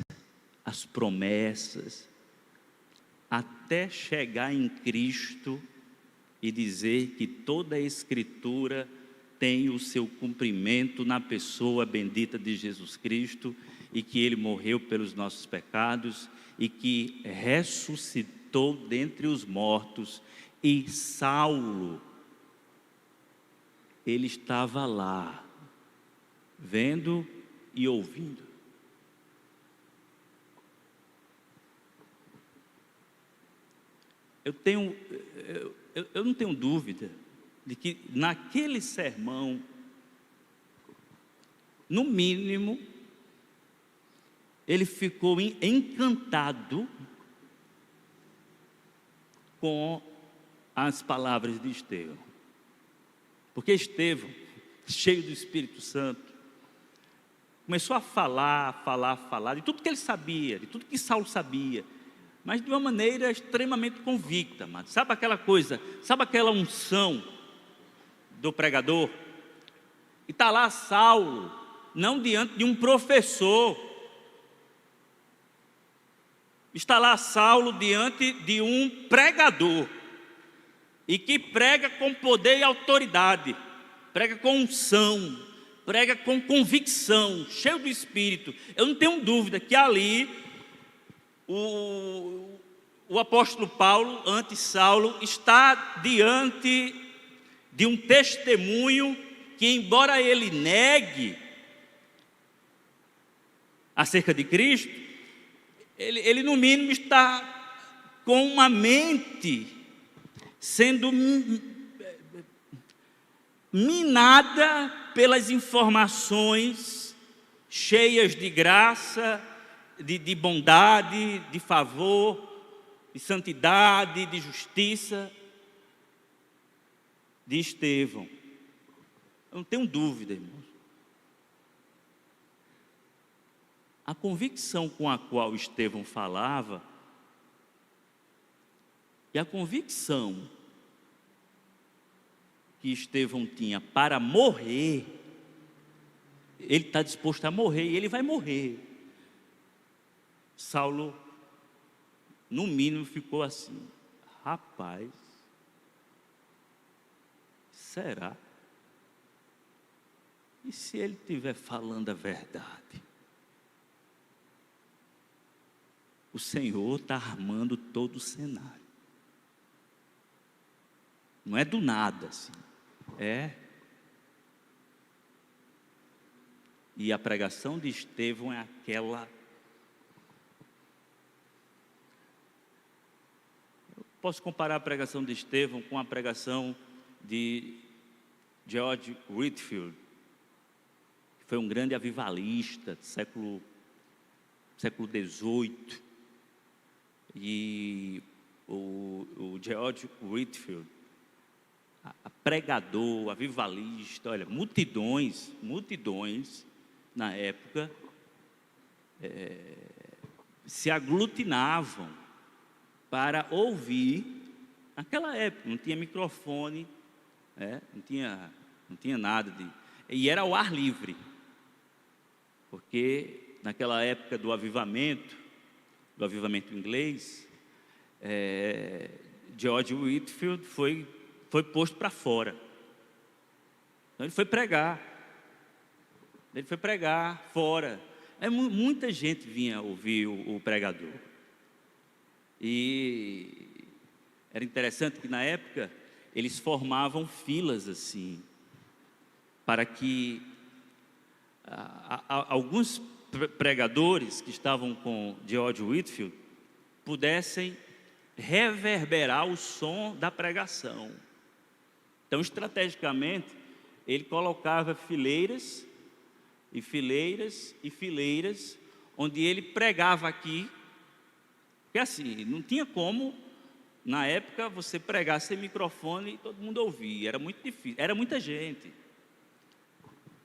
as promessas, até chegar em Cristo e dizer que toda a Escritura tem o seu cumprimento na pessoa bendita de Jesus Cristo, e que Ele morreu pelos nossos pecados, e que ressuscitou dentre os mortos. E Saulo, ele estava lá, vendo e ouvindo. Eu não tenho dúvida de que naquele sermão, no mínimo, ele ficou encantado com as palavras de Estevão. Porque Estevão, cheio do Espírito Santo, começou a falar de tudo que ele sabia, de tudo que Saulo sabia, mas de uma maneira extremamente convicta, amado. Sabe aquela coisa, sabe aquela unção do pregador? E está lá Saulo, não diante de um professor, está lá Saulo diante de um pregador, e que prega com poder e autoridade, prega com unção, prega com convicção, cheio do Espírito. Eu não tenho dúvida que ali o apóstolo Paulo, antes Saulo, está diante de um testemunho que, embora ele negue acerca de Cristo, ele no mínimo está com uma mente sendo minada pelas informações cheias de graça, de bondade, de favor, de santidade, de justiça de Estevão. Eu não tenho dúvida, irmãos. A convicção com a qual Estevão falava e a convicção que Estevão tinha para morrer, ele está disposto a morrer e ele vai morrer. Saulo, no mínimo, ficou assim: rapaz, será? E se ele estiver falando a verdade? O Senhor está armando todo o cenário. Não é do nada assim. E a pregação de Estevão é aquela. Eu posso comparar a pregação de Estevão com a pregação de George Whitefield, que foi um grande avivalista do século XVIII. E o George Whitefield, a pregador, avivalista, olha, multidões na época se aglutinavam para ouvir. Naquela época não tinha microfone, não tinha nada e era ao ar livre, porque naquela época do avivamento inglês, George Whitefield foi posto para fora. Então ele foi pregar fora. Muita gente vinha ouvir o pregador. E era interessante que na época eles formavam filas assim, para que alguns pregadores que estavam com George Whitefield pudessem reverberar o som da pregação. Então, estrategicamente, ele colocava fileiras e fileiras e fileiras, onde ele pregava aqui, porque assim, não tinha como, na época, você pregar sem microfone e todo mundo ouvia, era muito difícil, era muita gente.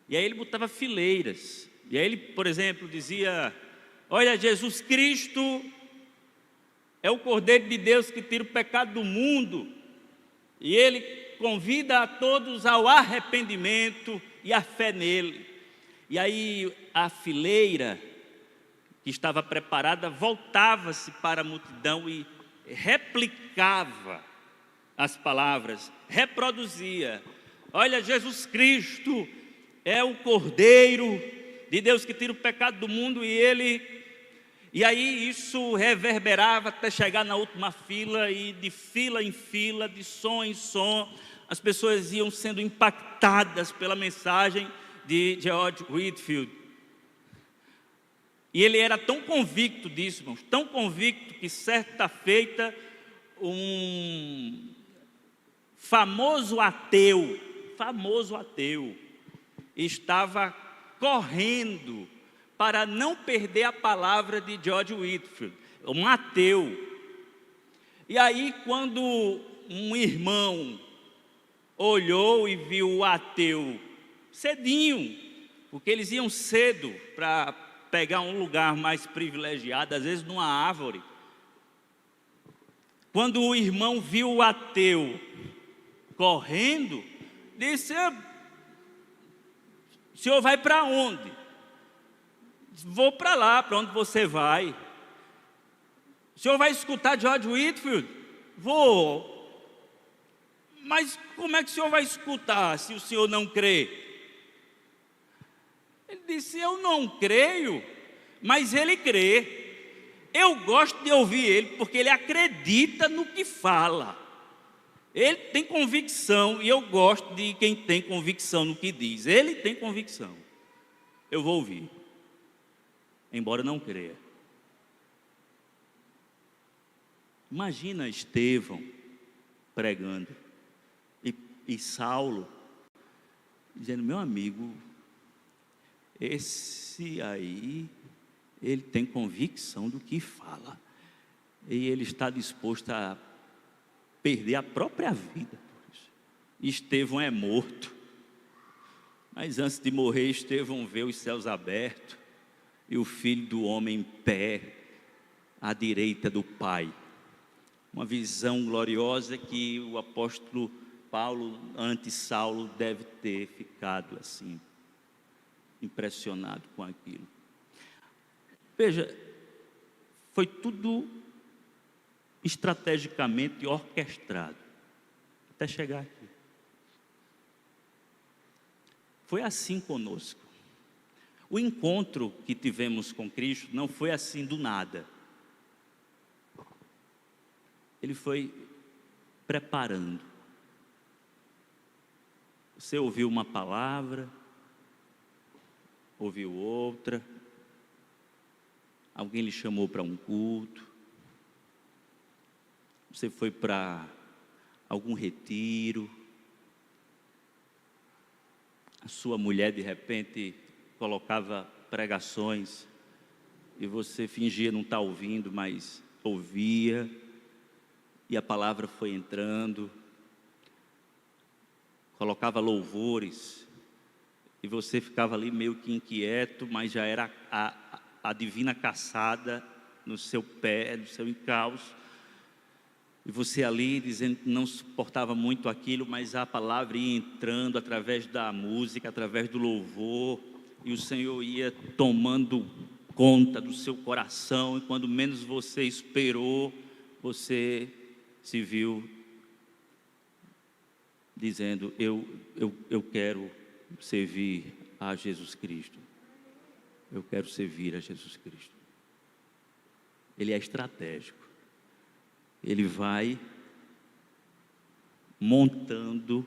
E aí ele botava fileiras, e aí ele, por exemplo, dizia: olha, Jesus Cristo é o Cordeiro de Deus que tira o pecado do mundo, e ele convida a todos ao arrependimento e à fé nele. E aí a fileira que estava preparada voltava-se para a multidão e replicava as palavras, reproduzia: olha, Jesus Cristo é o Cordeiro de Deus que tira o pecado do mundo, e aí isso reverberava até chegar na última fila, e de fila em fila, de som em som, as pessoas iam sendo impactadas pela mensagem de George Whitefield. E ele era tão convicto disso, irmãos, tão convicto, que certa feita um famoso ateu, estava correndo para não perder a palavra de George Whitefield. Um ateu E aí, quando um irmão olhou e viu o ateu cedinho, porque eles iam cedo para pegar um lugar mais privilegiado, às vezes numa árvore. Quando o irmão viu o ateu correndo, disse: o senhor vai para onde? Vou para lá, para onde você vai. O senhor vai escutar George Whitefield? Vou. Mas como é que o senhor vai escutar se o senhor não crê? Ele disse: eu não creio, mas ele crê. Eu gosto de ouvir ele porque ele acredita no que fala. Ele tem convicção e eu gosto de quem tem convicção no que diz. Ele tem convicção. Eu vou ouvir, embora não creia. Imagina Estevão pregando e Saulo dizendo: meu amigo, esse aí, ele tem convicção do que fala, e ele está disposto a perder a própria vida por isso. Estevão é morto, mas antes de morrer, Estevão vê os céus abertos e o Filho do Homem em pé à direita do Pai. Uma visão gloriosa que o apóstolo Paulo, antes Saulo, deve ter ficado assim, impressionado com aquilo. Veja, foi tudo estrategicamente orquestrado até chegar aqui. Foi assim conosco. O encontro que tivemos com Cristo não foi assim do nada. Ele foi preparando. Você ouviu uma palavra, ouviu outra, alguém lhe chamou para um culto, você foi para algum retiro, a sua mulher de repente colocava pregações e você fingia não estar ouvindo, mas ouvia, e a palavra foi entrando, colocava louvores, e você ficava ali meio que inquieto, mas já era a divina caçada no seu pé, no seu encalço, e você ali dizendo que não suportava muito aquilo, mas a palavra ia entrando através da música, através do louvor, e o Senhor ia tomando conta do seu coração, e quando menos você esperou, você se viu dizendo: eu quero servir a Jesus Cristo. Eu quero servir a Jesus Cristo. Ele é estratégico. Ele vai montando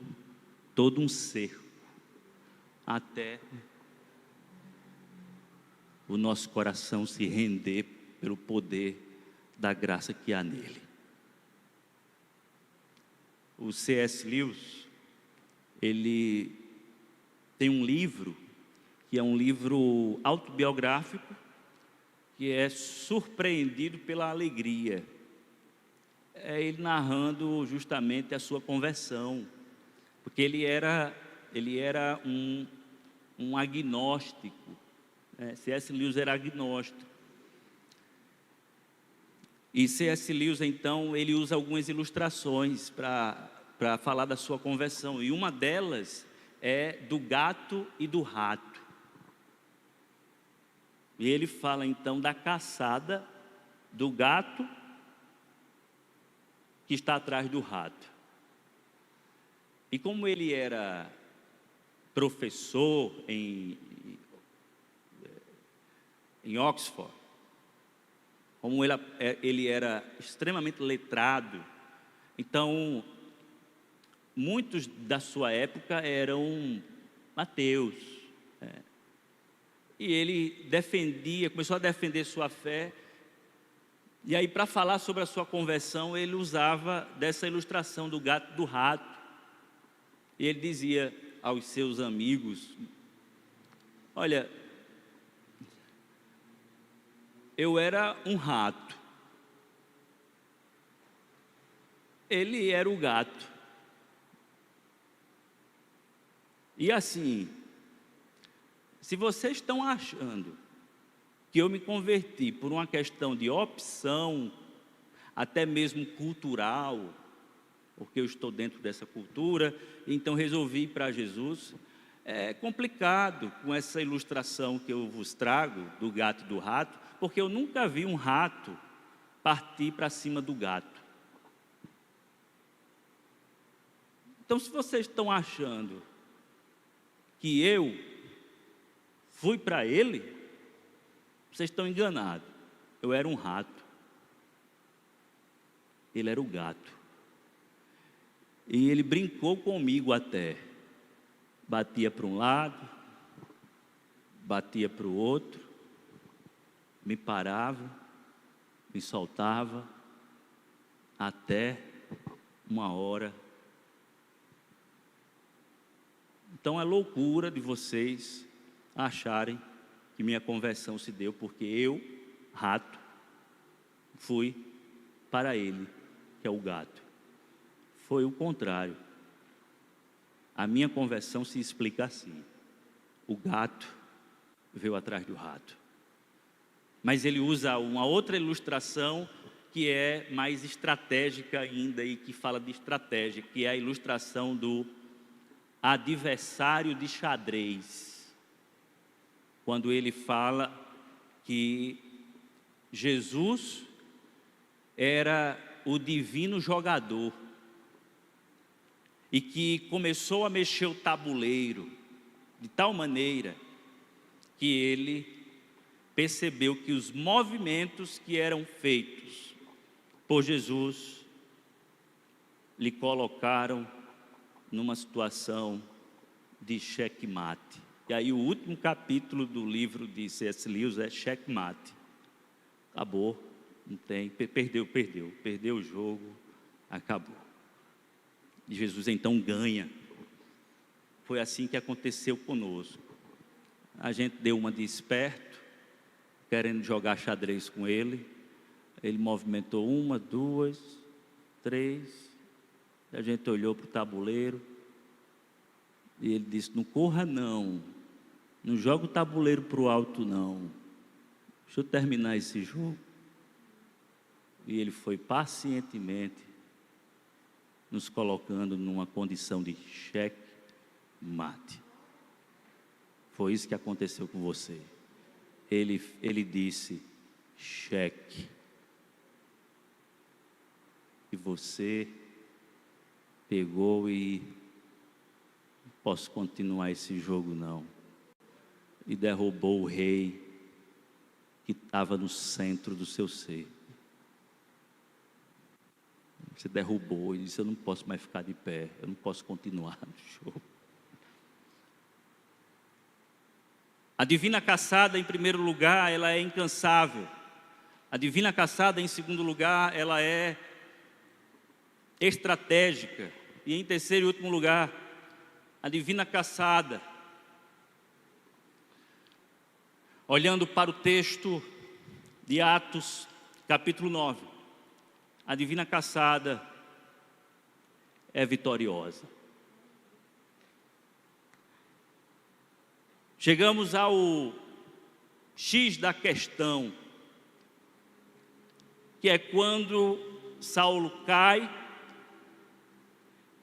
todo um cerco até o nosso coração se render pelo poder da graça que há nele. O C.S. Lewis, ele tem um livro, que é um livro autobiográfico, que é Surpreendido pela Alegria. É ele narrando justamente a sua conversão, porque ele era um agnóstico, né? C.S. Lewis era agnóstico. E C.S. Lewis, então, ele usa algumas ilustrações para falar da sua conversão. E uma delas é do gato e do rato. E ele fala, então, da caçada do gato que está atrás do rato. E como ele era professor em Oxford, como ele era extremamente letrado, então, muitos da sua época eram ateus. E ele começou a defender sua fé, e aí para falar sobre a sua conversão, ele usava dessa ilustração do gato e do rato. E ele dizia aos seus amigos: olha, eu era um rato, ele era o gato. E assim, se vocês estão achando que eu me converti por uma questão de opção, até mesmo cultural, porque eu estou dentro dessa cultura, então resolvi ir para Jesus, é complicado com essa ilustração que eu vos trago do gato e do rato, porque eu nunca vi um rato partir para cima do gato. Então, se vocês estão achando que eu fui para ele, vocês estão enganados. Eu era um rato. Ele era o gato. E ele brincou comigo até. Batia para um lado, batia para o outro, me parava, me soltava, até uma hora. Então é loucura de vocês acharem que minha conversão se deu porque eu, rato, fui para ele, que é o gato. Foi o contrário. A minha conversão se explica assim: o gato veio atrás do rato. Mas ele usa uma outra ilustração que é mais estratégica ainda e que fala de estratégia, que é a ilustração do adversário de xadrez. Quando ele fala que Jesus era o divino jogador e que começou a mexer o tabuleiro de tal maneira que ele percebeu que os movimentos que eram feitos por Jesus lhe colocaram numa situação de checkmate. E aí o último capítulo do livro de C.S. Lewis é checkmate. Acabou, não tem, perdeu o jogo, acabou. E Jesus então ganha. Foi assim que aconteceu conosco. A gente deu uma de esperto, querendo jogar xadrez com ele. Ele movimentou 1, 2, 3. A gente olhou para o tabuleiro e ele disse: não corra não, não joga o tabuleiro para o alto não, deixa eu terminar esse jogo. E ele foi pacientemente nos colocando numa condição de checkmate. Foi isso que aconteceu com você. Ele disse cheque. E você pegou e não posso continuar esse jogo não. E derrubou o rei que estava no centro do seu ser. Você derrubou e disse: eu não posso mais ficar de pé, eu não posso continuar no jogo. A divina caçada, em primeiro lugar, ela é incansável. A divina caçada, em segundo lugar, ela é estratégica. E em terceiro e último lugar, a divina caçada, olhando para o texto de Atos, capítulo 9, a divina caçada é vitoriosa. Chegamos ao X da questão, que é quando Saulo cai,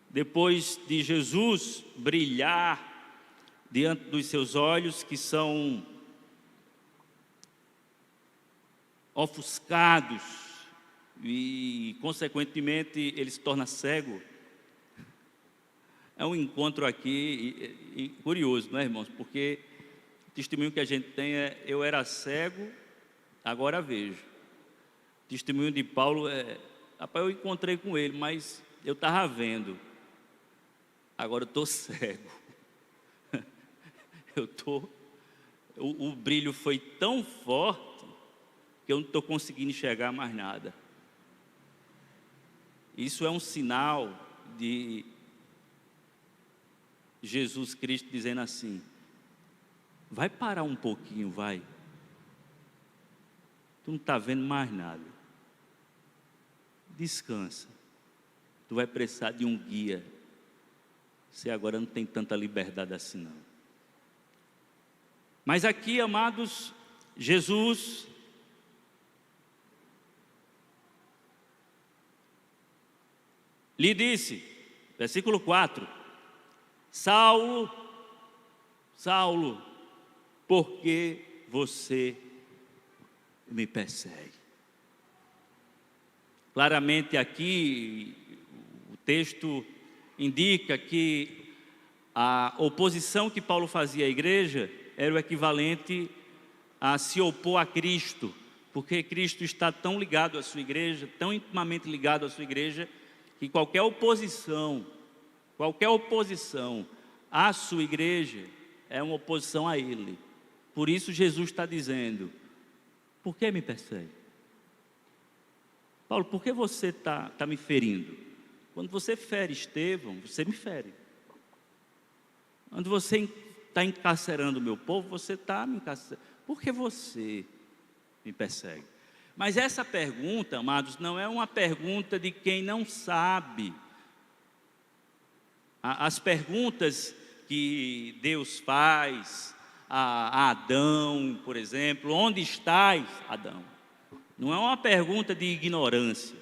depois de Jesus brilhar diante dos seus olhos, que são ofuscados, e consequentemente ele se torna cego. É um encontro aqui curioso, não é, irmãos? Porque o testemunho que a gente tem é: eu era cego, agora vejo. O testemunho de Paulo é: rapaz, eu encontrei com ele, mas eu estava vendo, agora eu estou cego. O brilho foi tão forte que eu não estou conseguindo enxergar mais nada. Isso é um sinal de Jesus Cristo dizendo assim: vai parar um pouquinho, vai. Tu não está vendo mais nada. Descansa. tu vai precisar de um guia. Você agora não tem tanta liberdade assim não. Mas aqui, amados, Jesus lhe disse, versículo 4, Saulo, Saulo, por que você me persegue? Claramente aqui o texto indica que a oposição que Paulo fazia à igreja era o equivalente a se opor a Cristo, porque Cristo está tão ligado à sua igreja, tão intimamente ligado à sua igreja, que qualquer oposição à sua igreja é uma oposição a Ele. Por isso Jesus está dizendo, por que me persegue? Paulo, por que você está me ferindo? Quando você fere Estevão, você me fere. Quando você está encarcerando o meu povo, você está me encarcerando. Por que você me persegue? Mas essa pergunta, amados, não é uma pergunta de quem não sabe. As perguntas que Deus faz a Adão, por exemplo, onde estás, Adão? Não é uma pergunta de ignorância,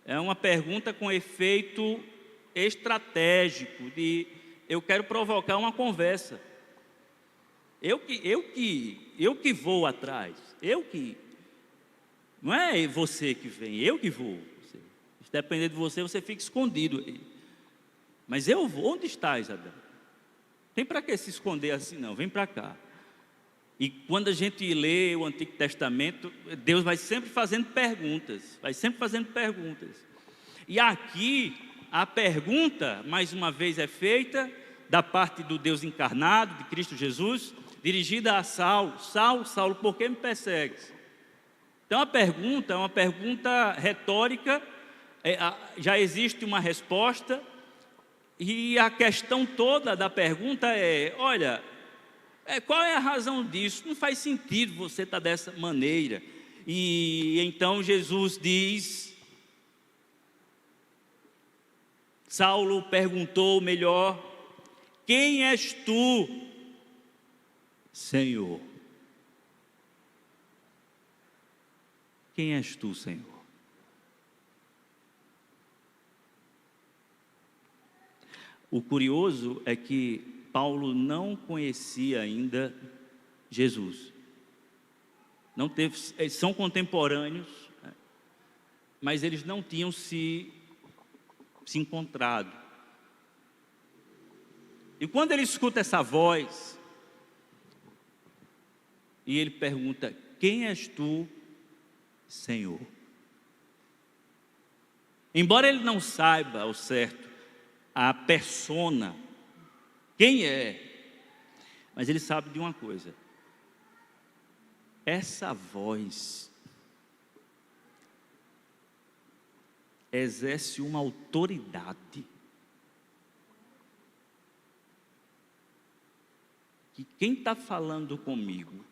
é uma pergunta com efeito estratégico, de eu quero provocar uma conversa. Eu que vou atrás, não é você que vem, eu que vou. Se depender de você, você fica escondido. Mas eu vou, onde estás, Adão? Tem para que se esconder assim não, vem para cá. E quando a gente lê o Antigo Testamento, Deus vai sempre fazendo perguntas, E aqui, a pergunta, mais uma vez, é feita da parte do Deus encarnado, de Cristo Jesus, dirigida a Saulo. Saulo, por que me persegues? Então a pergunta é uma pergunta retórica, já existe uma resposta, e a questão toda da pergunta é, olha, qual é a razão disso? Não faz sentido você estar dessa maneira. E então Jesus diz, Saulo perguntou melhor, quem és tu, Senhor? Quem és tu, Senhor? O curioso é que Paulo não conhecia ainda Jesus. Não teve, eles são contemporâneos, mas eles não tinham se encontrado. E quando ele escuta essa voz, e ele pergunta, quem és tu, Senhor? Embora ele não saiba ao certo a persona, quem é, mas ele sabe de uma coisa, essa voz exerce uma autoridade que quem está falando comigo,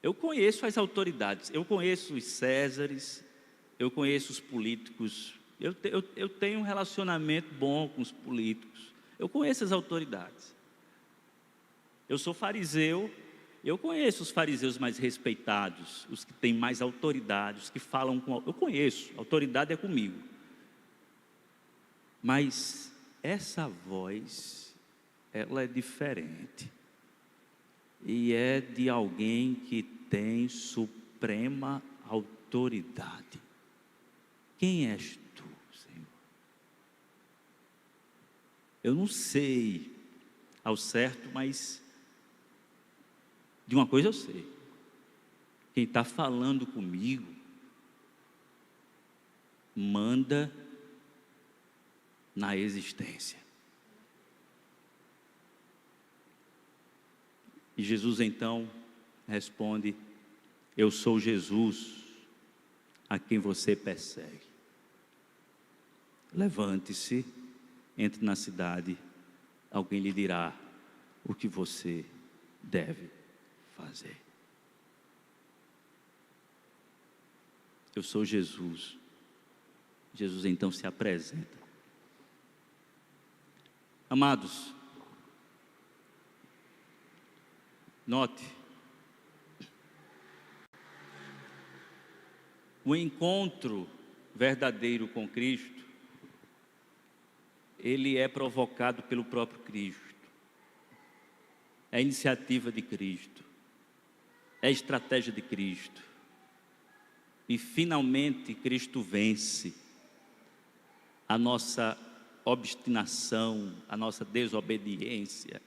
eu conheço as autoridades, eu conheço os Césares, eu conheço os políticos, eu tenho um relacionamento bom com os políticos, eu conheço as autoridades. Eu sou fariseu, eu conheço os fariseus mais respeitados, os que têm mais autoridade, os que falam com... Eu conheço, a autoridade é comigo. Mas essa voz, ela é diferente. E é de alguém que tem suprema autoridade. Quem és tu, Senhor? Eu não sei ao certo, mas de uma coisa eu sei. Quem está falando comigo manda na existência. E Jesus então responde, eu sou Jesus a quem você persegue. Levante-se, entre na cidade, alguém lhe dirá o que você deve fazer. Eu sou Jesus Jesus então se apresenta. Amados, note, o encontro verdadeiro com Cristo, ele é provocado pelo próprio Cristo. É a iniciativa de Cristo, é a estratégia de Cristo. E finalmente Cristo vence a nossa obstinação, a nossa desobediência.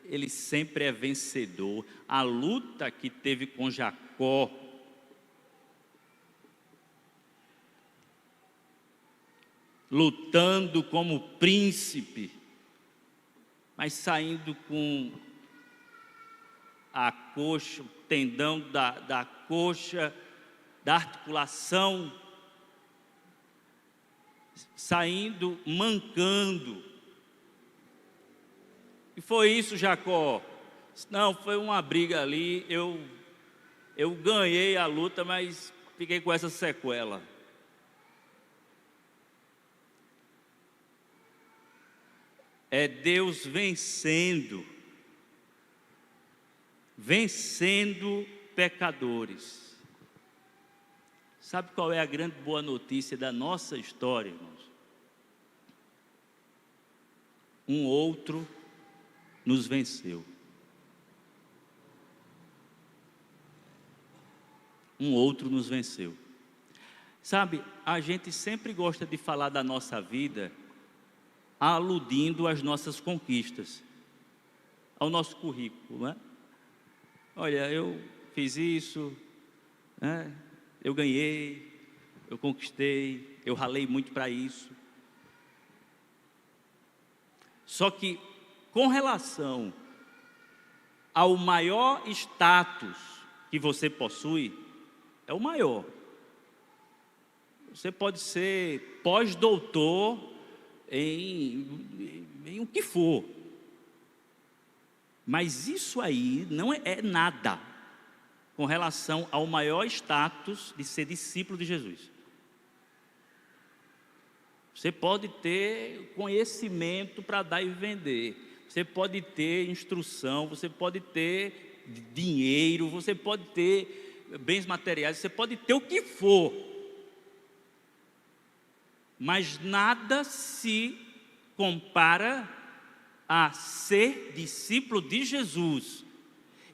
Ele sempre é vencedor. A luta que teve com Jacó, lutando como príncipe, mas saindo com a coxa, o tendão da coxa, da articulação, saindo mancando. E foi isso, Jacó? Não, foi uma briga ali, eu ganhei a luta, mas fiquei com essa sequela. É Deus vencendo pecadores. Sabe qual é a grande boa notícia da nossa história, irmãos? Um outro nos venceu. Um outro nos venceu. Sabe, a gente sempre gosta de falar da nossa vida aludindo às nossas conquistas, ao nosso currículo, né? Olha, eu fiz isso, né? Eu ganhei, eu conquistei, eu ralei muito para isso. Só que, com relação ao maior status que você possui, é o maior. Você pode ser pós-doutor em o que for. Mas isso aí não é nada com relação ao maior status de ser discípulo de Jesus. Você pode ter conhecimento para dar e vender, você pode ter instrução, você pode ter dinheiro, você pode ter bens materiais, você pode ter o que for, mas nada se compara a ser discípulo de Jesus.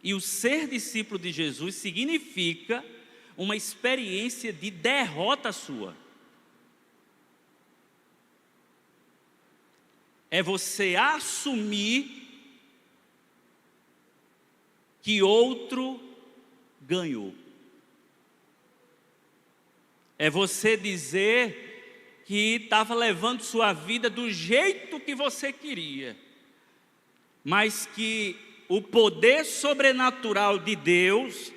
E o ser discípulo de Jesus significa uma experiência de derrota sua. É você assumir que outro ganhou. É você dizer que estava levando sua vida do jeito que você queria, mas que o poder sobrenatural de Deus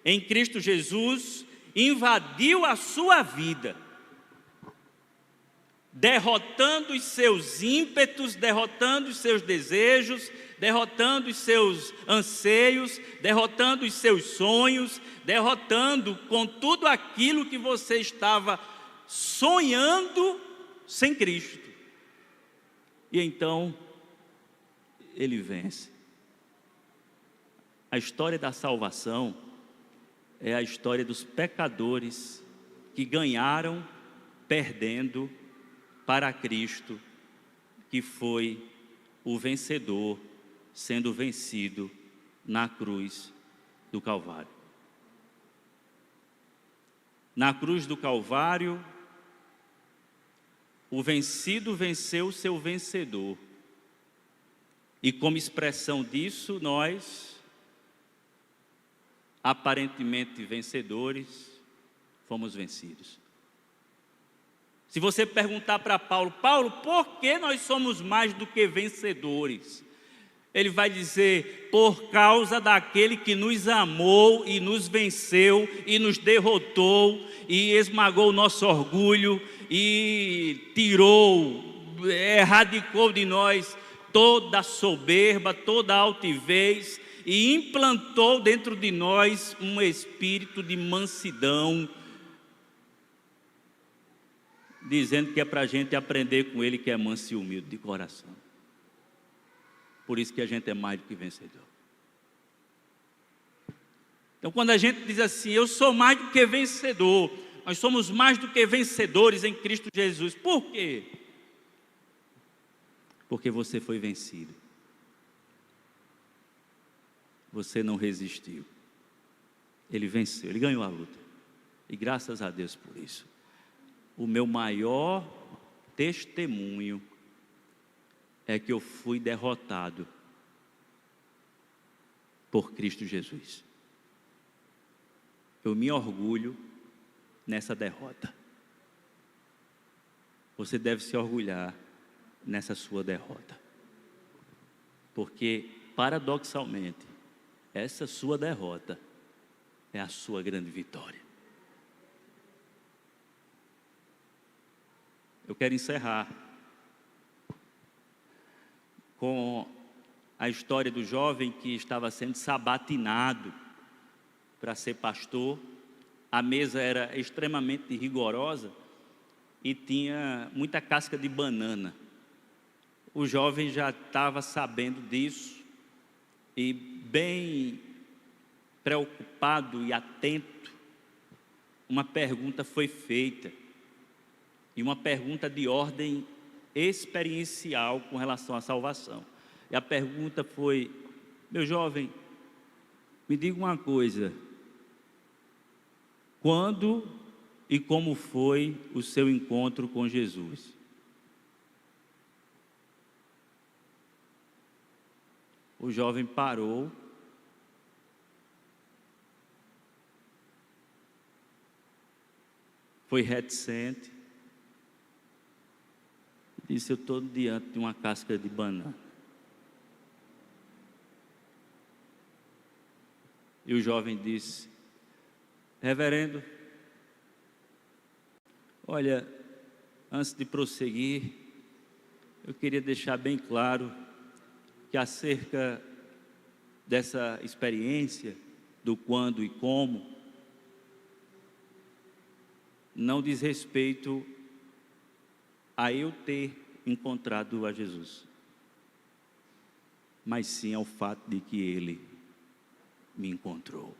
em Cristo Jesus invadiu a sua vida, derrotando os seus ímpetos, derrotando os seus desejos, derrotando os seus anseios, derrotando os seus sonhos, derrotando com tudo aquilo que você estava sonhando sem Cristo. E então ele vence. A história da salvação é a história dos pecadores que ganharam perdendo para Cristo, que foi o vencedor, sendo vencido na cruz do Calvário. Na cruz do Calvário, o vencido venceu o seu vencedor. E como expressão disso, nós, aparentemente vencedores, fomos vencidos. Se você perguntar para Paulo, por que nós somos mais do que vencedores? Ele vai dizer, por causa daquele que nos amou e nos venceu e nos derrotou e esmagou o nosso orgulho e erradicou de nós toda a soberba, toda a altivez e implantou dentro de nós um espírito de mansidão, dizendo que é para a gente aprender com ele, que é manso e humilde de coração. Por isso que a gente é mais do que vencedor. Então, quando a gente diz assim, eu sou mais do que vencedor, nós somos mais do que vencedores em Cristo Jesus. Por quê? Porque você foi vencido. Você não resistiu. Ele venceu, ele ganhou a luta. E graças a Deus por isso. O meu maior testemunho é que eu fui derrotado por Cristo Jesus. Eu me orgulho nessa derrota. Você deve se orgulhar nessa sua derrota. Porque, paradoxalmente, essa sua derrota é a sua grande vitória. Eu quero encerrar com a história do jovem que estava sendo sabatinado para ser pastor. A mesa era extremamente rigorosa e tinha muita casca de banana. O jovem já estava sabendo disso e bem preocupado e atento, uma pergunta foi feita, e uma pergunta de ordem experiencial com relação à salvação. E a pergunta foi: meu jovem, me diga uma coisa, quando e como foi o seu encontro com Jesus? O jovem parou, foi reticente, disse: eu estou diante de uma casca de banana. E o jovem disse: reverendo, olha, antes de prosseguir, eu queria deixar bem claro que acerca dessa experiência, do quando e como, não diz respeito a eu ter encontrado a Jesus, mas sim ao fato de que Ele me encontrou.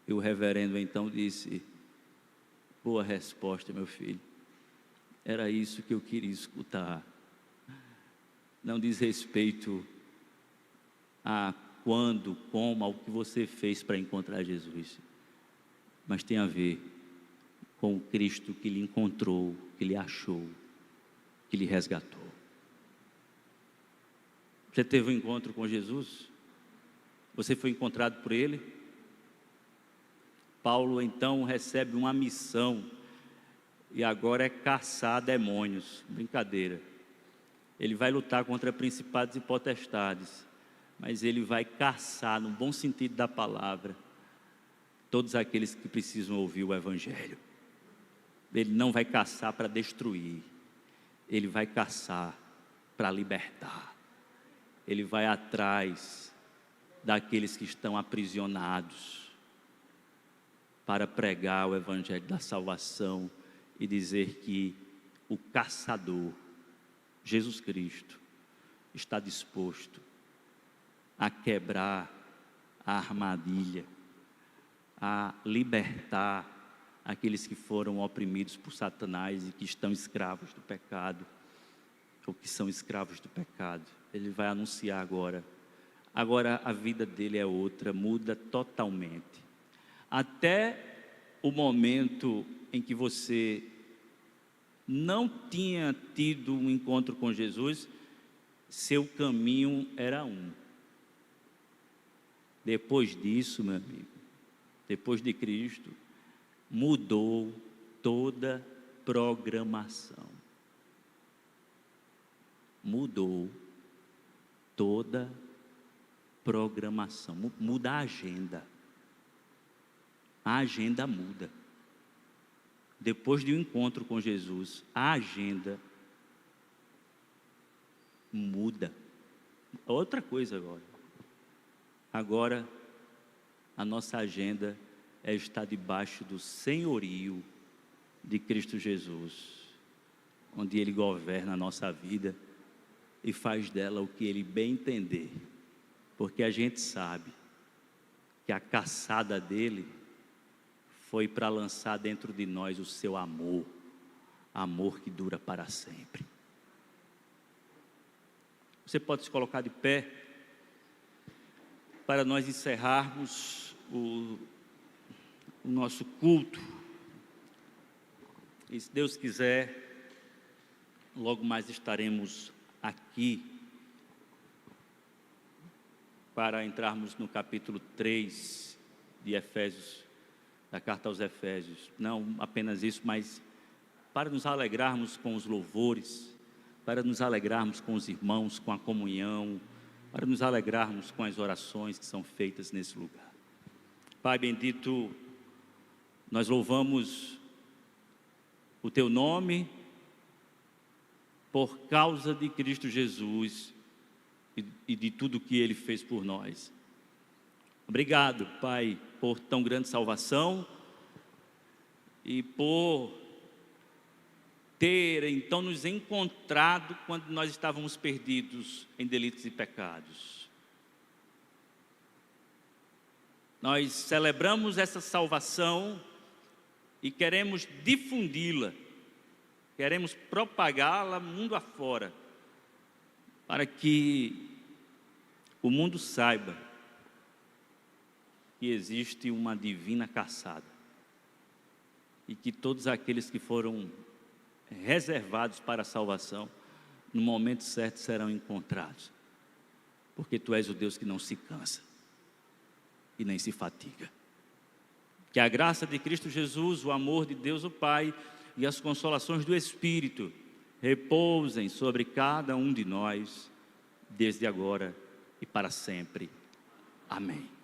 E o reverendo então disse: boa resposta, meu filho, era isso que eu queria escutar. Não diz respeito a quando, como, ao que você fez para encontrar Jesus, mas tem a ver com o Cristo que lhe encontrou, que lhe achou, que lhe resgatou. Você teve um encontro com Jesus? Você foi encontrado por Ele? Paulo então recebe uma missão, e agora é caçar demônios. Brincadeira. Ele vai lutar contra principados e potestades, mas ele vai caçar, no bom sentido da palavra, todos aqueles que precisam ouvir o Evangelho. Ele não vai caçar para destruir, ele vai caçar para libertar. Ele vai atrás daqueles que estão aprisionados, para pregar o Evangelho da salvação e dizer que o caçador, Jesus Cristo, está disposto a quebrar a armadilha, a libertar aqueles que foram oprimidos por Satanás e que estão escravos do pecado, ou que são escravos do pecado. Ele vai anunciar agora. Agora a vida dele é outra, muda totalmente. Até o momento em que você não tinha tido um encontro com Jesus, seu caminho era um. Depois disso, meu amigo, depois de Cristo, mudou toda programação. Mudou toda programação. Muda a agenda. A agenda muda. Depois de um encontro com Jesus, a agenda muda. Outra coisa agora. Agora, a nossa agenda é estar debaixo do senhorio de Cristo Jesus, onde Ele governa a nossa vida e faz dela o que Ele bem entender, porque a gente sabe que a caçada dEle foi para lançar dentro de nós o seu amor, amor que dura para sempre. Você pode se colocar de pé para nós encerrarmos o nosso culto. E se Deus quiser, logo mais estaremos aqui para entrarmos no capítulo 3 de Efésios, da carta aos Efésios. Não apenas isso, mas para nos alegrarmos com os louvores, para nos alegrarmos com os irmãos, com a comunhão, para nos alegrarmos com as orações que são feitas nesse lugar. Pai bendito, nós louvamos o Teu nome por causa de Cristo Jesus e de tudo que Ele fez por nós. Obrigado, Pai, por tão grande salvação e por ter então nos encontrado quando nós estávamos perdidos em delitos e pecados. Nós celebramos essa salvação e queremos difundi-la, queremos propagá-la mundo afora, para que o mundo saiba que existe uma divina caçada e que todos aqueles que foram reservados para a salvação, no momento certo serão encontrados, porque Tu és o Deus que não se cansa e nem se fatiga. Que a graça de Cristo Jesus, o amor de Deus o Pai e as consolações do Espírito repousem sobre cada um de nós, desde agora e para sempre. Amém.